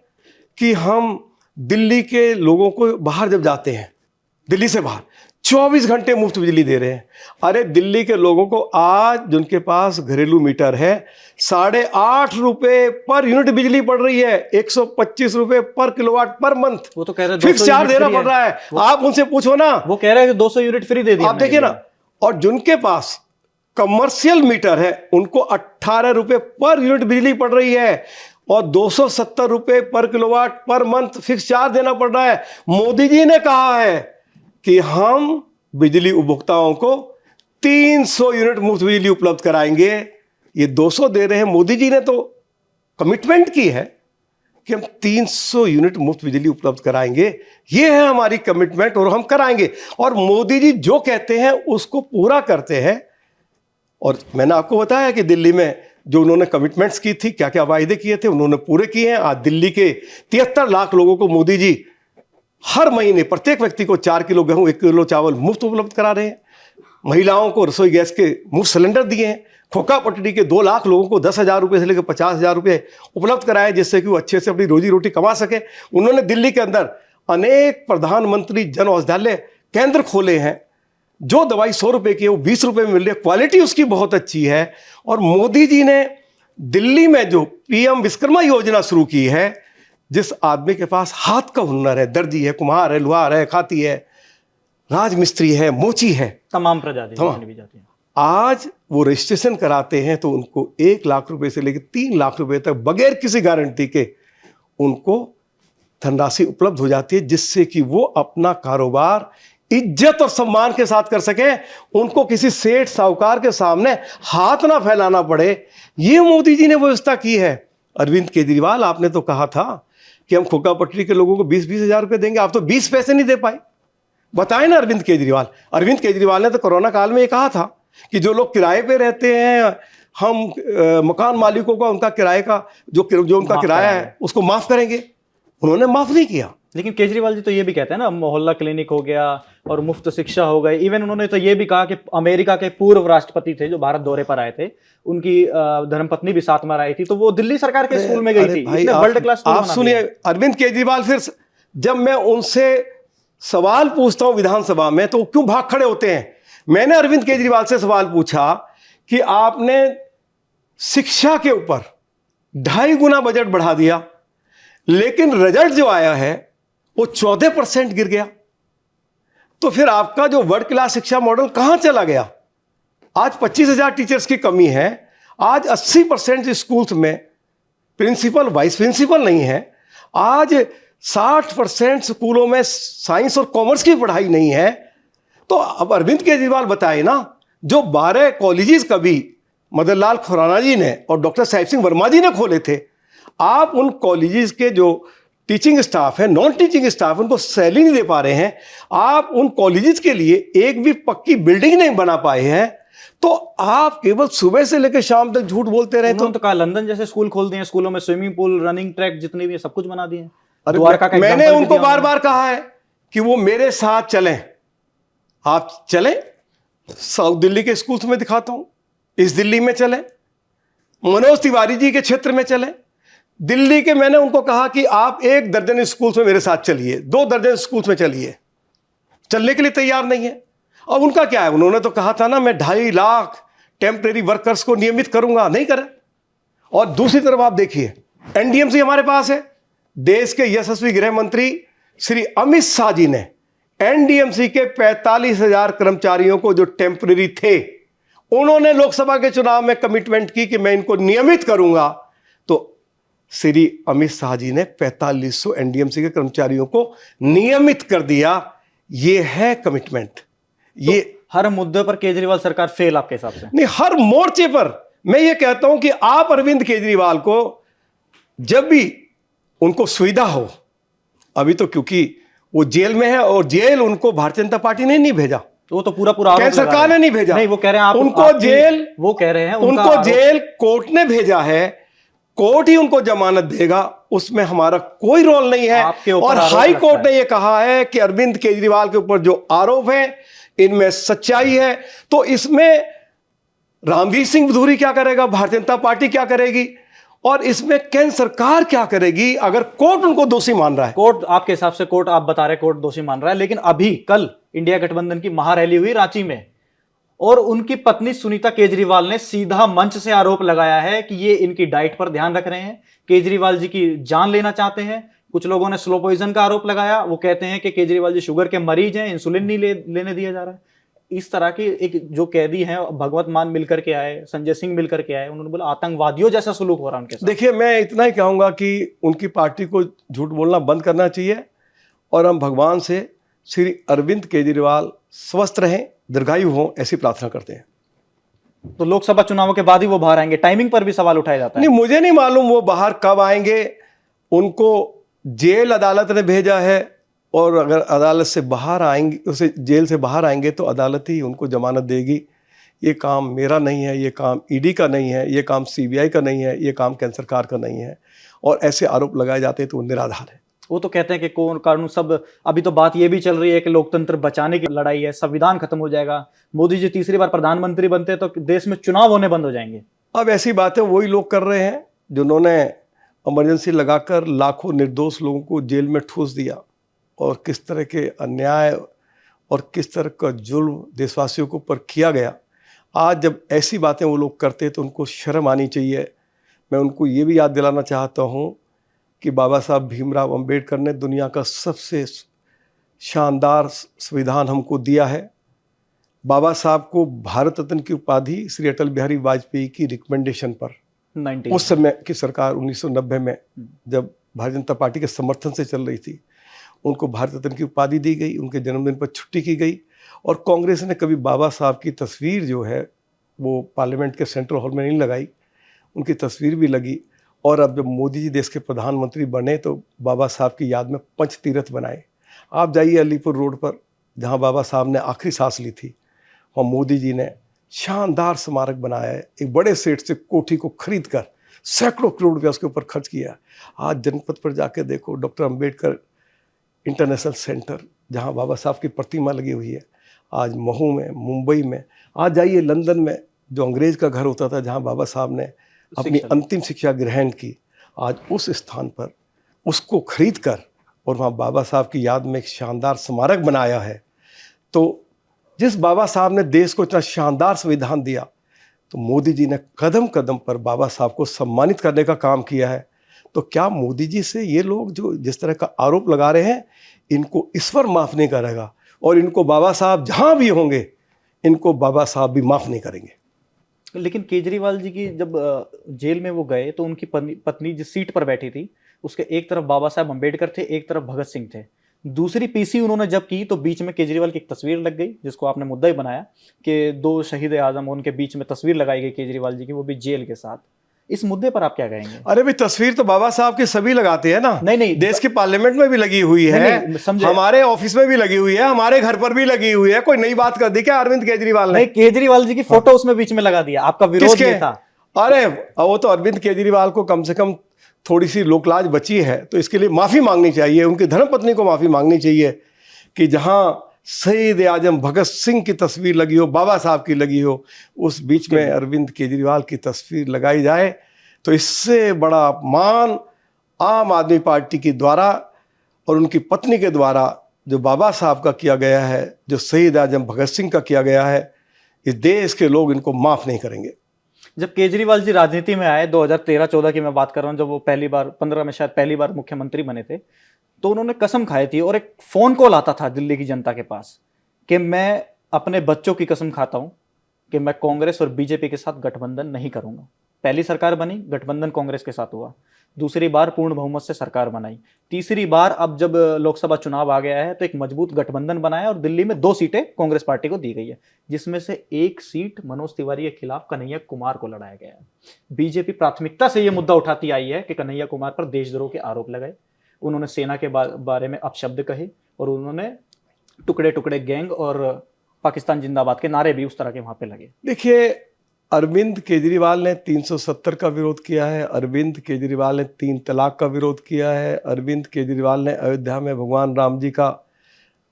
कि हम दिल्ली के लोगों को बाहर जब जाते हैं, दिल्ली से बाहर 24 घंटे मुफ्त बिजली दे रहे हैं। अरे दिल्ली के लोगों को आज जिनके पास घरेलू मीटर है 8.5 रुपए पर यूनिट बिजली पड़ रही है, 125 रुपए पर किलोवाट पर मंथ। वो तो कह रहे हैं फिक्स चार्ज देना पड़ रहा है। आप उनसे पूछो ना, वो कह रहे हैं कि 200 यूनिट फ्री दे दिया। आप देखिए ना, और जिनके पास कमर्शियल मीटर है उनको 18 रुपए पर यूनिट बिजली पड़ रही है और 270 रुपए पर kilowatt per month fix charge देना पड़ रहा है। मोदी जी ने कहा है कि हम बिजली उपभोक्ताओं को 300 यूनिट मुफ्त बिजली उपलब्ध कराएंगे। ये 200 दे रहे हैं, मोदी जी ने तो कमिटमेंट की है कि हम 300 यूनिट मुफ्त बिजली उपलब्ध कराएंगे। ये है हमारी कमिटमेंट और हम कराएंगे। और मोदी जी जो कहते हैं उसको पूरा करते हैं। और मैंने आपको बताया कि दिल्ली में जो उन्होंने कमिटमेंट्स की थी, क्या क्या वायदे किए थे, उन्होंने पूरे किए हैं। आज दिल्ली के 73 लाख लोगों को मोदी जी हर महीने प्रत्येक व्यक्ति को 4 किलो गेहूं, 1 किलो चावल मुफ्त उपलब्ध करा रहे हैं। महिलाओं को रसोई गैस के मुफ्त सिलेंडर दिए हैं। खोखा पटड़ी के 2 लाख लोगों को 10,000 रुपये से लेकर 50,000 रुपये उपलब्ध कराए, जिससे कि वो अच्छे से अपनी रोजी रोटी कमा सके। उन्होंने दिल्ली के अंदर अनेक प्रधानमंत्री जन औषधालय केंद्र खोले हैं। जो दवाई 100 रुपये की है वो 20 रुपये में मिल रही है, क्वालिटी उसकी बहुत अच्छी है। और मोदी जी ने दिल्ली में जो पीएम विश्वकर्मा योजना शुरू की है, जिस आदमी के पास हाथ का हुनर है, दर्जी है, कुम्हार है, लुहार है, खाती है, राजमिस्त्री है, मोची है, तमाम प्रजाति भी जाती हैं, आज वो रजिस्ट्रेशन कराते हैं तो उनको 1 लाख रुपए से लेकर 3 लाख रुपए तक बगैर किसी गारंटी के उनको धनराशि उपलब्ध हो जाती है, जिससे कि वो अपना कारोबार इज्जत और सम्मान के साथ कर सके। उनको किसी सेठ साहूकार के सामने हाथ ना फैलाना पड़े। ये मोदी जी ने व्यवस्था की है। अरविंद केजरीवाल, आपने तो कहा था कि हम खोखा पटरी के लोगों को 20-20 हजार रुपए देंगे, आप तो 20 पैसे नहीं दे पाए। बताए ना अरविंद केजरीवाल। अरविंद केजरीवाल ने तो कोरोना काल में ये कहा था कि जो लोग किराए पे रहते हैं, हम मकान मालिकों का उनका किराए का जो उनका किराया है उसको माफ करेंगे। उन्होंने माफ नहीं किया। लेकिन केजरीवाल जी तो ये भी कहते हैं ना, मोहल्ला क्लिनिक हो गया और मुफ्त शिक्षा हो गई। इवन उन्होंने तो ये भी कहा कि अमेरिका के पूर्व राष्ट्रपति थे जो भारत दौरे पर आए थे, उनकी धर्मपत्नी भी साथ में आई थी, तो वो दिल्ली सरकार के स्कूल में गई थी। इसने वर्ल्ड क्लास स्कूल आप सुनिए, अरविंद केजरीवाल, फिर जब मैं उनसे सवाल पूछता हूं विधानसभा में तो क्यों भाग खड़े होते हैं। मैंने अरविंद केजरीवाल से सवाल पूछा कि आपने शिक्षा के ऊपर 2.5 गुना बजट बढ़ा दिया, लेकिन रिजल्ट जो आया है वो 14% गिर गया, तो फिर आपका जो वर्ल्ड क्लास शिक्षा मॉडल कहां चला गया। आज 25,000 टीचर्स की कमी है। आज 80% स्कूल्स में प्रिंसिपल वाइस प्रिंसिपल नहीं है। आज 60% स्कूलों में साइंस और कॉमर्स की पढ़ाई नहीं है। तो अब अरविंद केजरीवाल बताए ना, जो 12 कॉलेजेस कभी मदन लाल खुराना जी ने और डॉक्टर साहिब सिंह वर्मा जी ने खोले थे, आप उन कॉलेजेस के जो टीचिंग स्टाफ है, नॉन टीचिंग स्टाफ, उनको सैलरी नहीं दे पा रहे हैं। आप उन कॉलेजेस के लिए एक भी पक्की बिल्डिंग नहीं बना पाए हैं। तो आप केवल सुबह से लेकर शाम तक झूठ बोलते रहे। तो कहा लंदन जैसे स्कूल खोल दिए, स्कूलों में स्विमिंग पूल, रनिंग ट्रैक जितने भी सब कुछ बना दिए। मैंने उनको बार बार कहा है कि वो मेरे साथ चलें। आप चलें, साउथ दिल्ली के स्कूल्स में दिखाता हूं, इस दिल्ली में चलें, मनोज तिवारी जी के क्षेत्र में चलें, दिल्ली के। मैंने उनको कहा कि आप 1 दर्जन स्कूल्स में मेरे साथ चलिए, 2 दर्जन स्कूल्स में चलिए। चलने के लिए तैयार नहीं है। अब उनका क्या है, उन्होंने तो कहा था ना मैं 2.5 लाख टेम्परेरी वर्कर्स को नियमित करूंगा, नहीं करें। और दूसरी तरफ आप देखिए, एनडीएमसी हमारे पास है। देश के यशस्वी गृह मंत्री श्री अमित शाह जी ने एनडीएमसी के 45,000 कर्मचारियों को जो टेम्परेरी थे, उन्होंने लोकसभा के चुनाव में कमिटमेंट की कि मैं इनको नियमित करूंगा। तो श्री अमित शाह जी ने 4500 एनडीएमसी के कर्मचारियों को नियमित कर दिया। ये है कमिटमेंट। ये तो हर मुद्दे पर केजरीवाल सरकार फेल आपके हिसाब से? नहीं, हर मोर्चे पर मैं ये कहता हूं कि आप अरविंद केजरीवाल को जब भी उनको सुविधा हो, अभी तो क्योंकि वो जेल में है और जेल उनको भारतीय जनता पार्टी ने नहीं भेजा, वो तो पूरा केंद्र सरकार ने नहीं भेजा। नहीं, वो कह रहे हैं उनको जेल, वो कह रहे हैं उनको जेल कोर्ट ने भेजा है। कोर्ट ही उनको जमानत देगा, उसमें हमारा कोई रोल नहीं है। और हाई कोर्ट ने यह कहा है कि अरविंद केजरीवाल के ऊपर जो आरोप है इनमें सच्चाई है। तो इसमें रामवीर सिंह भदौरी क्या करेगा, भारतीय जनता पार्टी क्या करेगी, और इसमें केंद्र सरकार क्या करेगी अगर कोर्ट उनको दोषी मान रहा है। कोर्ट, आपके हिसाब से कोर्ट, आप बता रहे कोर्ट दोषी मान रहा है, लेकिन अभी कल इंडिया गठबंधन की महारैली हुई रांची में और उनकी पत्नी सुनीता केजरीवाल ने सीधा मंच से आरोप लगाया है कि ये इनकी डाइट पर ध्यान रख रहे हैं, केजरीवाल जी की जान लेना चाहते हैं। कुछ लोगों ने स्लो पॉइजन का आरोप लगाया, वो कहते हैं कि केजरीवाल जी शुगर के मरीज हैं, इंसुलिन नहीं लेने दिया जा रहा है। इस तरह की एक जो कैदी हैं, भगवत मान मिलकर के आए, संजय सिंह मिलकर के आए, उन्होंने बोला आतंकवादियों जैसा सलूक हो रहा है उनके साथ। देखिए, मैं इतना ही कहूंगा कि उनकी पार्टी को झूठ बोलना बंद करना चाहिए और हम भगवान से श्री अरविंद केजरीवाल स्वस्थ रहें, दीर्घायु हों, ऐसी प्रार्थना करते हैं। तो लोकसभा चुनावों के बाद ही वो बाहर आएंगे, टाइमिंग पर भी सवाल उठाया जाता है। नहीं, मुझे नहीं मालूम वो बाहर कब आएंगे। उनको जेल अदालत ने भेजा है और अगर अदालत से बाहर आएंगे, उसे जेल से बाहर आएंगे तो अदालत ही उनको जमानत देगी। ये काम मेरा नहीं है, ये काम ईडी का नहीं है, ये काम सीबीआई का नहीं है, ये काम केंद्र सरकार का नहीं है। और ऐसे आरोप लगाए जाते हैं तो वो निराधार है। वो तो कहते हैं कि कौन कानून सब, अभी तो बात ये भी चल रही है कि लोकतंत्र बचाने की लड़ाई है, संविधान खत्म हो जाएगा, मोदी जी तीसरी बार प्रधानमंत्री बनते तो देश में चुनाव होने बंद हो जाएंगे। अब ऐसी बातें वही लोग कर रहे हैं जिन्होंने इमरजेंसी लगाकर लाखों निर्दोष लोगों को जेल में ठूस दिया, और किस तरह के अन्याय और किस तरह का जुल्म देशवासियों के ऊपर किया गया। आज जब ऐसी बातें वो लोग करते हैं तो उनको शर्म आनी चाहिए। मैं उनको ये भी याद दिलाना चाहता हूँ कि बाबा साहब भीमराव अंबेडकर ने दुनिया का सबसे शानदार संविधान हमको दिया है। बाबा साहब को भारत रत्न की उपाधि श्री अटल बिहारी वाजपेयी की रिकमेंडेशन पर 90 उस समय की सरकार 1990 में जब भारतीय जनता पार्टी के समर्थन से चल रही थी, उनको भारत रत्न की उपाधि दी गई, उनके जन्मदिन पर छुट्टी की गई। और कांग्रेस ने कभी बाबा साहब की तस्वीर जो है वो पार्लियामेंट के सेंट्रल हॉल में नहीं लगाई, उनकी तस्वीर भी लगी। और अब जब मोदी जी देश के प्रधानमंत्री बने तो बाबा साहब की याद में पंच तीर्थ बनाए। आप जाइए अलीपुर रोड पर जहाँ बाबा साहब ने आखिरी सांस ली थी, वहाँ मोदी जी ने शानदार स्मारक बनाया है। एक बड़े सेठ से कोठी को खरीद कर सैकड़ों करोड़ रुपया उसके ऊपर खर्च किया। आज जनपद पर जाके देखो, डॉक्टर अंबेडकर इंटरनेशनल सेंटर जहाँ बाबा साहब की प्रतिमा लगी हुई है। आज महू में, मुंबई में, आज जाइए लंदन में जो अंग्रेज का घर होता था जहाँ बाबा साहब ने अपनी अंतिम शिक्षा ग्रहण की, आज उस स्थान पर उसको खरीद कर और वहाँ बाबा साहब की याद में एक शानदार स्मारक बनाया है। तो जिस बाबा साहब ने देश को इतना शानदार संविधान दिया, तो मोदी जी ने कदम कदम पर बाबा साहब को सम्मानित करने का काम किया है। तो क्या मोदी जी से ये लोग जो जिस तरह का आरोप लगा रहे हैं, इनको ईश्वर माफ़ नहीं करेगा, और इनको बाबा साहब जहाँ भी होंगे इनको बाबा साहब भी माफ़ नहीं करेंगे। लेकिन केजरीवाल जी की जब जेल में वो गए तो उनकी पत्नी जिस सीट पर बैठी थी उसके एक तरफ बाबा साहब अंबेडकर थे, एक तरफ भगत सिंह थे। दूसरी पीसी उन्होंने जब की तो बीच में केजरीवाल की एक तस्वीर लग गई, जिसको आपने मुद्दा ही बनाया कि दो शहीद आजम, उनके बीच में तस्वीर लगाई गई केजरीवाल जी की, वो भी जेल के साथ। इस मुद्दे पर आप क्या कहेंगे? अरे भाई, तस्वीर तो बाबा साहब की सभी लगाते हैं ना। नहीं, देश के पार्लियामेंट में भी लगी हुई है, हमारे ऑफिस में भी लगी हुई है, हमारे घर पर भी लगी हुई है। कोई नई बात कर दी क्या अरविंद केजरीवाल ने? केजरीवाल जी की फोटो उसमें बीच में लगा दिया, आपका विरोध ये था? अरे वो तो अरविंद केजरीवाल को कम से कम थोड़ी सी लोकलाज बची है, तो इसके लिए माफी मांगनी चाहिए, उनकी धर्मपत्नी को माफी मांगनी चाहिए कि जहां शहीद आजम भगत सिंह की तस्वीर लगी हो, बाबा साहब की लगी हो, उस बीच में अरविंद केजरीवाल की तस्वीर लगाई जाए। तो इससे बड़ा अपमान आम आदमी पार्टी के द्वारा और उनकी पत्नी के द्वारा जो बाबा साहब का किया गया है, जो शहीद आजम भगत सिंह का किया गया है, इस देश के लोग इनको माफ़ नहीं करेंगे। जब केजरीवाल जी राजनीति में आए 2013-14 की मैं बात कर रहा हूँ, जब वो पहली बार 15 में शायद पहली बार मुख्यमंत्री बने थे, तो उन्होंने कसम खाई थी और एक फ़ोन कॉल आता था दिल्ली की जनता के पास कि मैं अपने बच्चों की कसम खाता हूँ कि मैं कांग्रेस और बीजेपी के साथ गठबंधन नहीं करूँगा। पहली सरकार बनी, गठबंधन कांग्रेस के साथ हुआ, दूसरी बार पूर्ण बहुमत से सरकार बनाई, तीसरी बार अब जब लोकसभा चुनाव आ गया है तो एक मजबूत गठबंधन बनाया और दिल्ली में 2 सीटें कांग्रेस पार्टी को दी गई है, जिसमें से 1 सीट मनोज तिवारी के खिलाफ कन्हैया कुमार को लड़ाया गया है। बीजेपी प्राथमिकता से यह मुद्दा उठाती आई है कि कन्हैया कुमार पर देशद्रोह के आरोप लगाए, उन्होंने सेना के बारे में अपशब्द कहे और उन्होंने टुकड़े टुकड़े गैंग और पाकिस्तान जिंदाबाद के नारे भी उस तरह के वहां पे लगे। देखिए, अरविंद केजरीवाल ने 370 का विरोध किया है, अरविंद केजरीवाल ने 3 तलाक का विरोध किया है, अरविंद केजरीवाल ने अयोध्या में भगवान राम जी का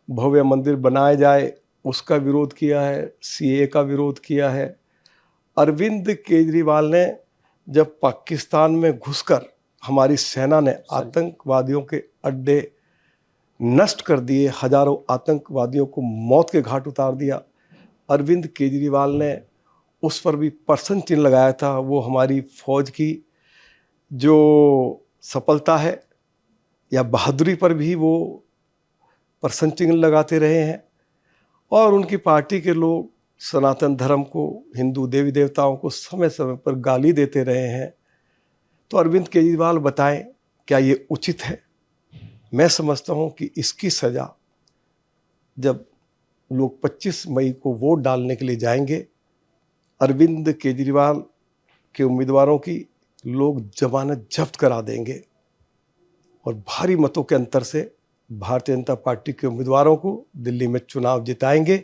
भव्य मंदिर बनाया जाए उसका विरोध किया है, सीए का विरोध किया है, अरविंद केजरीवाल ने जब पाकिस्तान में घुसकर हमारी सेना ने आतंकवादियों के अड्डे नष्ट कर दिए, हजारों आतंकवादियों को मौत के घाट उतार दिया, अरविंद केजरीवाल ने उस पर भी प्रश्न चिन्ह लगाया था। वो हमारी फौज की जो सफलता है या बहादुरी पर भी वो प्रश्न चिन्ह लगाते रहे हैं। और उनकी पार्टी के लोग सनातन धर्म को, हिंदू देवी देवताओं को समय समय पर गाली देते रहे हैं। तो अरविंद केजरीवाल बताएं, क्या ये उचित है? मैं समझता हूं कि इसकी सज़ा जब लोग 25 मई को वोट डालने के लिए जाएंगे, अरविंद केजरीवाल के उम्मीदवारों की लोग जमानत जब्त करा देंगे और भारी मतों के अंतर से भारतीय जनता पार्टी के उम्मीदवारों को दिल्ली में चुनाव जिताएंगे।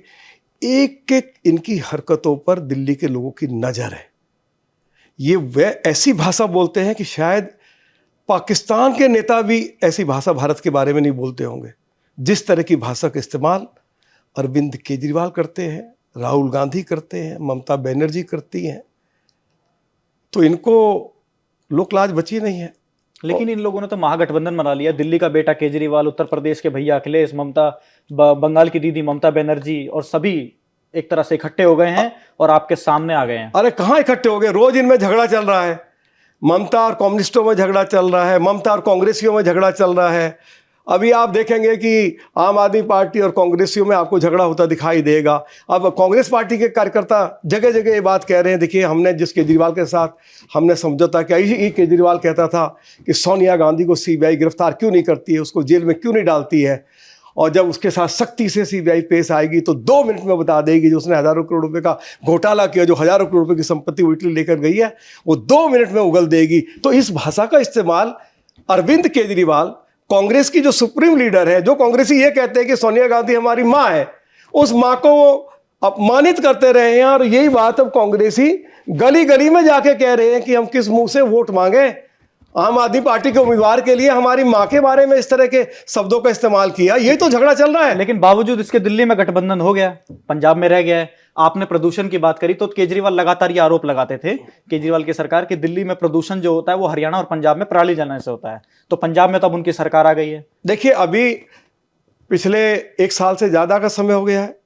एक एक इनकी हरकतों पर दिल्ली के लोगों की नज़र है। ये वे ऐसी भाषा बोलते हैं कि शायद पाकिस्तान के नेता भी ऐसी भाषा भारत के बारे में नहीं बोलते होंगे। जिस तरह की भाषा का इस्तेमाल अरविंद केजरीवाल करते हैं, राहुल गांधी करते हैं, ममता बनर्जी करती हैं, तो इनको लोकलाज बची नहीं है। लेकिन इन लोगों ने तो महागठबंधन बना लिया। दिल्ली का बेटा केजरीवाल, उत्तर प्रदेश के भैया अखिलेश, बंगाल की दीदी ममता बनर्जी, और सभी एक तरह से इकट्ठे हो गए हैं और आपके सामने आ गए हैं। अरे कहाँ इकट्ठे हो गए? रोज इनमें झगड़ा चल रहा है। ममता और कम्युनिस्टों में झगड़ा चल रहा है, ममता और कांग्रेसियों में झगड़ा चल रहा है। अभी आप देखेंगे कि आम आदमी पार्टी और कांग्रेसियों में आपको झगड़ा होता दिखाई देगा। अब कांग्रेस पार्टी के कार्यकर्ता जगह जगह ये बात कह रहे हैं, देखिए हमने जिस केजरीवाल के साथ हमने समझौता किया, यही केजरीवाल कहता था कि सोनिया गांधी को सीबीआई गिरफ्तार क्यों नहीं करती है, उसको जेल में क्यों नहीं डालती है, और जब उसके साथ सख्ती से सीबीआई पेश आएगी तो 2 मिनट में बता देगी जो उसने हज़ारों करोड़ रुपए का घोटाला किया, जो हज़ारों करोड़ रुपए की संपत्ति उल्टी लेकर गई है, वो 2 मिनट में उगल देगी। तो इस भाषा का इस्तेमाल अरविंद केजरीवाल, कांग्रेस की जो सुप्रीम लीडर है, जो कांग्रेसी ये कहते हैं कि सोनिया गांधी हमारी माँ है, उस माँ को वो अपमानित करते रहे हैं। और यही बात अब कांग्रेसी गली गली में जाके कह रहे हैं कि हम किस मुंह से वोट मांगे। आम आदमी पार्टी के उम्मीदवार के लिए हमारी मां के बारे में इस तरह के शब्दों का इस्तेमाल किया, यही तो झगड़ा चल रहा है। लेकिन बावजूद इसके दिल्ली में गठबंधन हो गया, पंजाब में रह गया है। आपने प्रदूषण की बात करी तो केजरीवाल लगातार ये आरोप लगाते थे, केजरीवाल की सरकार, कि दिल्ली में प्रदूषण जो होता है वो हरियाणा और पंजाब में पराली जलाने से होता है। तो पंजाब में तो अब उनकी सरकार आ गई है। देखिए, अभी पिछले 1 साल से ज्यादा का समय हो गया है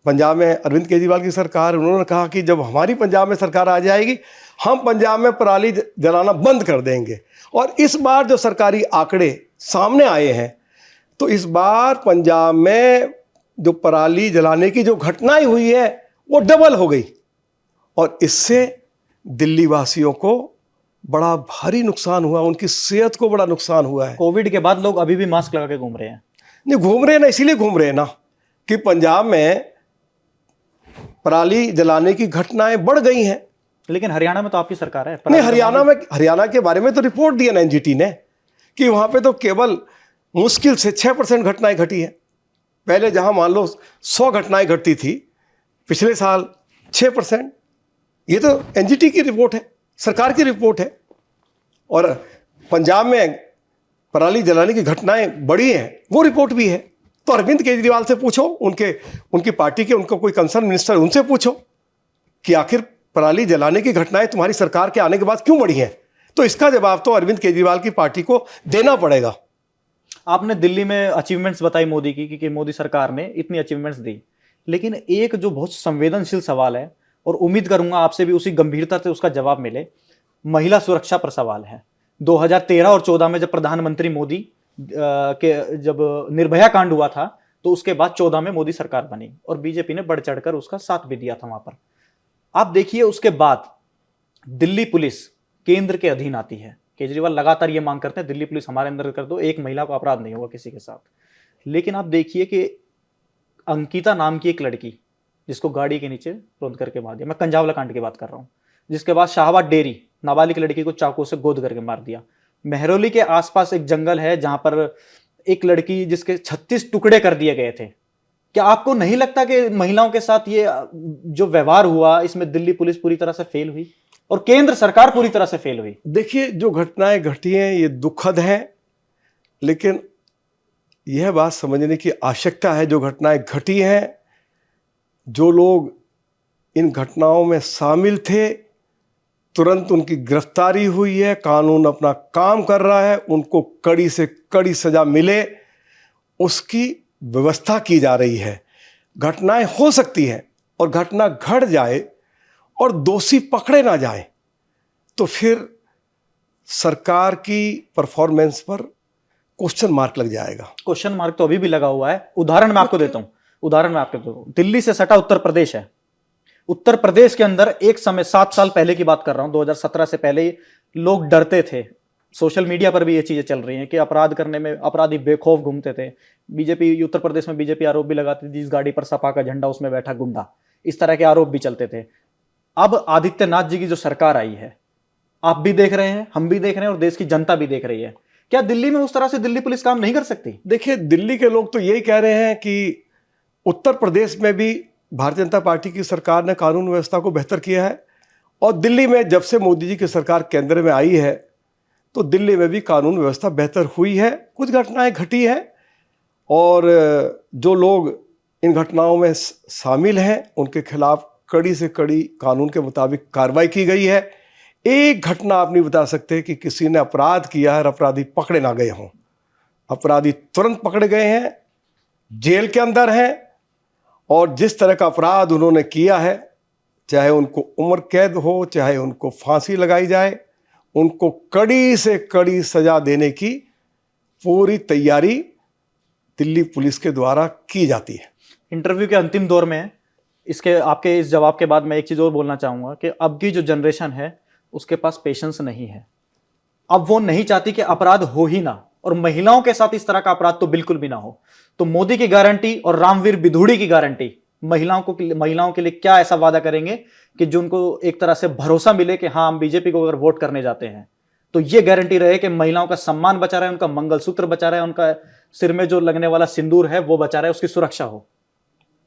पंजाब में अरविंद केजरीवाल की सरकार। उन्होंने कहा कि जब हमारी पंजाब में सरकार आ जाएगी, हम पंजाब में पराली जलाना बंद कर देंगे। और इस बार जो सरकारी आंकड़े सामने आए हैं, तो इस बार पंजाब में जो पराली जलाने की जो घटनाएं हुई है वो डबल हो गई, और इससे दिल्ली वासियों को बड़ा भारी नुकसान हुआ, उनकी सेहत को बड़ा नुकसान हुआ है। कोविड के बाद लोग अभी भी मास्क लगा के घूम रहे हैं। नहीं घूम रहे हैं ना, इसीलिए घूम रहे हैं ना कि पंजाब में पराली जलाने की घटनाएं बढ़ गई हैं। लेकिन हरियाणा में तो आपकी सरकार है। नहीं, हरियाणा के बारे में तो रिपोर्ट दिया ना एनजीटी ने कि वहां पे तो केवल मुश्किल से 6% घटनाएं घटी है। पहले जहां मान लो 100 घटनाएं घटती थी, पिछले साल 6%। ये तो एनजीटी की रिपोर्ट है, सरकार की रिपोर्ट है। और पंजाब में पराली जलाने की घटनाएं बढ़ी हैं, वो रिपोर्ट भी है। तो अरविंद केजरीवाल से पूछो, उनकी पार्टी के उनको कोई कंसर्न मिनिस्टर, उनसे पूछो कि आखिर पराली जलाने की घटनाएं तुम्हारी सरकार के आने के बाद क्यों बढ़ी हैं। तो इसका जवाब तो अरविंद केजरीवाल की पार्टी को देना पड़ेगा। आपने दिल्ली में अचीवमेंट्स बताई मोदी की कि मोदी सरकार ने इतनी अचीवमेंट्स दी, लेकिन एक जो बहुत संवेदनशील सवाल है, और उम्मीद करूंगा आपसे भी उसी गंभीरता से उसका जवाब मिले, महिला सुरक्षा पर सवाल है। 2013 और 14 में जब प्रधानमंत्री मोदी के जब निर्भया कांड हुआ था, तो उसके बाद 14 में मोदी सरकार बनी और बीजेपी ने बढ़ चढ़कर उसका साथ भी दिया था वहां पर। आप देखिए, उसके बाद दिल्ली पुलिस केंद्र के अधीन आती है। केजरीवाल लगातार ये मांग करते हैं दिल्ली पुलिस हमारे अंदर कर दो, एक महिला को अपराध नहीं होगा किसी के साथ। लेकिन आप देखिए कि अंकिता नाम की एक लड़की, जिसको गाड़ी के नीचे रोंद करके मार दिया, मैं कंजावला कांड की बात कर रहा हूं, जिसके बाद शाहबाद डेयरी नाबालिग लड़की को चाकू से गोद करके मार दिया। मेहरौली के आसपास एक जंगल है जहां पर एक लड़की जिसके 36 टुकड़े कर दिए गए थे। क्या आपको नहीं लगता कि महिलाओं के साथ ये जो व्यवहार हुआ, इसमें दिल्ली पुलिस पूरी तरह से फेल हुई और केंद्र सरकार पूरी तरह से फेल हुई? देखिए, जो घटनाएं घटी हैं ये दुखद हैं, लेकिन यह बात समझने की आवश्यकता है, जो घटनाएं घटी हैं, जो लोग इन घटनाओं में शामिल थे, तुरंत उनकी गिरफ्तारी हुई है, कानून अपना काम कर रहा है, उनको कड़ी से कड़ी सजा मिले उसकी व्यवस्था की जा रही है। घटनाएं हो सकती हैं और घटना घट जाए और दोषी पकड़े ना जाए तो फिर सरकार की परफॉर्मेंस पर क्वेश्चन मार्क लग जाएगा। क्वेश्चन मार्क तो अभी भी लगा हुआ है। उदाहरण मैं आपको देता हूं। दिल्ली से सटा उत्तर प्रदेश है। उत्तर प्रदेश के अंदर एक समय 7 साल पहले की बात कर रहा हूं, 2017 से पहले ही लोग डरते थे। सोशल मीडिया पर भी ये चीजें चल रही हैं कि अपराध करने में अपराधी बेखौफ घूमते थे। बीजेपी उत्तर प्रदेश में बीजेपी आरोप भी लगाती थी, जिस गाड़ी पर सपा का झंडा उसमें बैठा गुंडा, इस तरह के आरोप भी चलते थे। अब आदित्यनाथ जी की जो सरकार आई है, आप भी देख रहे हैं, हम भी देख रहे हैं और देश की जनता भी देख रही है, क्या दिल्ली में उस तरह से दिल्ली पुलिस काम नहीं कर सकती? देखिए, दिल्ली के लोग तो यही कह रहे हैं कि उत्तर प्रदेश में भी भारतीय जनता पार्टी की सरकार ने कानून व्यवस्था को बेहतर किया है और दिल्ली में जब से मोदी जी की सरकार केंद्र में आई है तो दिल्ली में भी कानून व्यवस्था बेहतर हुई है। कुछ घटनाएं घटी हैं और जो लोग इन घटनाओं में शामिल हैं उनके खिलाफ कड़ी से कड़ी कानून के मुताबिक कार्रवाई की गई है। एक घटना आप नहीं बता सकते कि किसी ने अपराध किया है और अपराधी पकड़े ना गए हों। अपराधी तुरंत पकड़े गए हैं, जेल के अंदर हैं और जिस तरह का अपराध उन्होंने किया है, चाहे उनको उम्र कैद हो, चाहे उनको फांसी लगाई जाए, उनको कड़ी से कड़ी सजा देने की पूरी तैयारी दिल्ली पुलिस के द्वारा की जाती है। इंटरव्यू के अंतिम दौर में इसके आपके इस जवाब के बाद मैं एक चीज और बोलना चाहूंगा कि अब की जो जनरेशन है उसके पास पेशेंस नहीं है। अब वो नहीं चाहती कि अपराध हो ही ना, और महिलाओं के साथ इस तरह का अपराध तो बिल्कुल भी ना हो। तो मोदी की गारंटी और रामवीर बिधूड़ी की गारंटी महिलाओं के लिए क्या ऐसा वादा करेंगे कि जो उनको एक तरह से भरोसा मिले कि हाँ, हम बीजेपी को अगर वोट करने जाते हैं तो ये गारंटी रहे कि महिलाओं का सम्मान बचा रहे, उनका मंगलसूत्र बचा रहे, उनका सिर में जो लगने वाला सिंदूर है वो बचा रहे, उसकी सुरक्षा हो।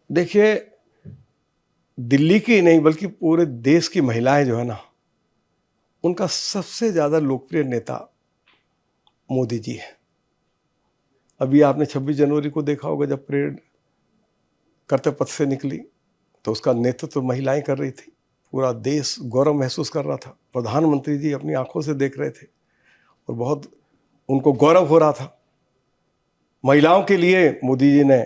देखिए, दिल्ली की नहीं बल्कि पूरे देश की महिलाएं जो है ना, उनका सबसे ज्यादा लोकप्रिय नेता मोदी जी है। अभी आपने 26 जनवरी को देखा होगा, जब परेड कर्तव्य पथ से निकली तो उसका नेतृत्व तो महिलाएं कर रही थी। पूरा देश गौरव महसूस कर रहा था। प्रधानमंत्री जी अपनी आंखों से देख रहे थे और बहुत उनको गौरव हो रहा था। महिलाओं के लिए मोदी जी ने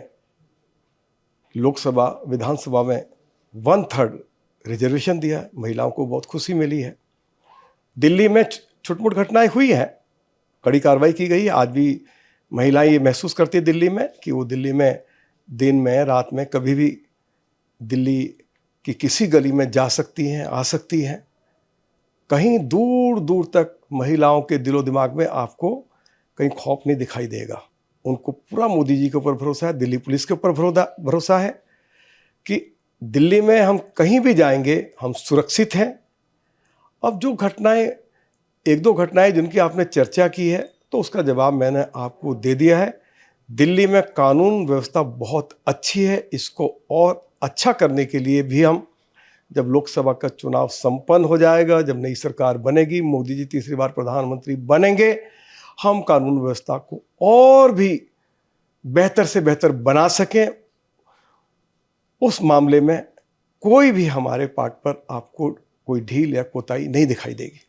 लोकसभा विधानसभा में 1/3 रिजर्वेशन दिया है। महिलाओं को बहुत खुशी मिली है। दिल्ली में छुटमुट घटनाएं हुई हैं, कड़ी कार्रवाई की गई है। आज भी महिलाएं ये महसूस करती है दिल्ली में कि वो दिल्ली में दिन में रात में कभी भी दिल्ली की किसी गली में जा सकती हैं, आ सकती हैं। कहीं दूर दूर तक महिलाओं के दिलो दिमाग में आपको कहीं खौफ नहीं दिखाई देगा। उनको पूरा मोदी जी के ऊपर भरोसा है, दिल्ली पुलिस के ऊपर भरोसा है कि दिल्ली में हम कहीं भी जाएंगे हम सुरक्षित हैं। अब जो घटनाएं, 1-2 घटनाएं जिनकी आपने चर्चा की है, तो उसका जवाब मैंने आपको दे दिया है। दिल्ली में कानून व्यवस्था बहुत अच्छी है। इसको और अच्छा करने के लिए भी हम, जब लोकसभा का चुनाव संपन्न हो जाएगा, जब नई सरकार बनेगी, मोदी जी तीसरी बार प्रधानमंत्री बनेंगे, हम कानून व्यवस्था को और भी बेहतर से बेहतर बना सकें। उस मामले में कोई भी हमारे पार्ट पर आपको कोई ढील या कोताही नहीं दिखाई देगी।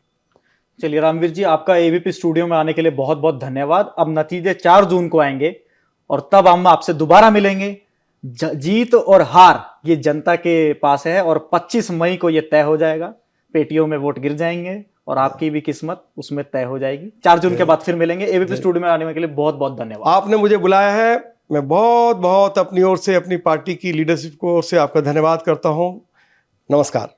चलिए रामवीर जी, आपका एबीपी स्टूडियो में आने के लिए बहुत बहुत धन्यवाद। अब नतीजे 4 जून को आएंगे और तब हम आपसे दोबारा मिलेंगे। जीत और हार ये जनता के पास है और 25 मई को ये तय हो जाएगा। पेटियों में वोट गिर जाएंगे और आपकी भी किस्मत उसमें तय हो जाएगी। 4 जून के बाद फिर मिलेंगे। एबीपी स्टूडियो में आने के लिए बहुत बहुत धन्यवाद। आपने मुझे बुलाया है, मैं बहुत बहुत अपनी ओर से, अपनी पार्टी की लीडरशिप को ओर से आपका धन्यवाद करता हूं। नमस्कार।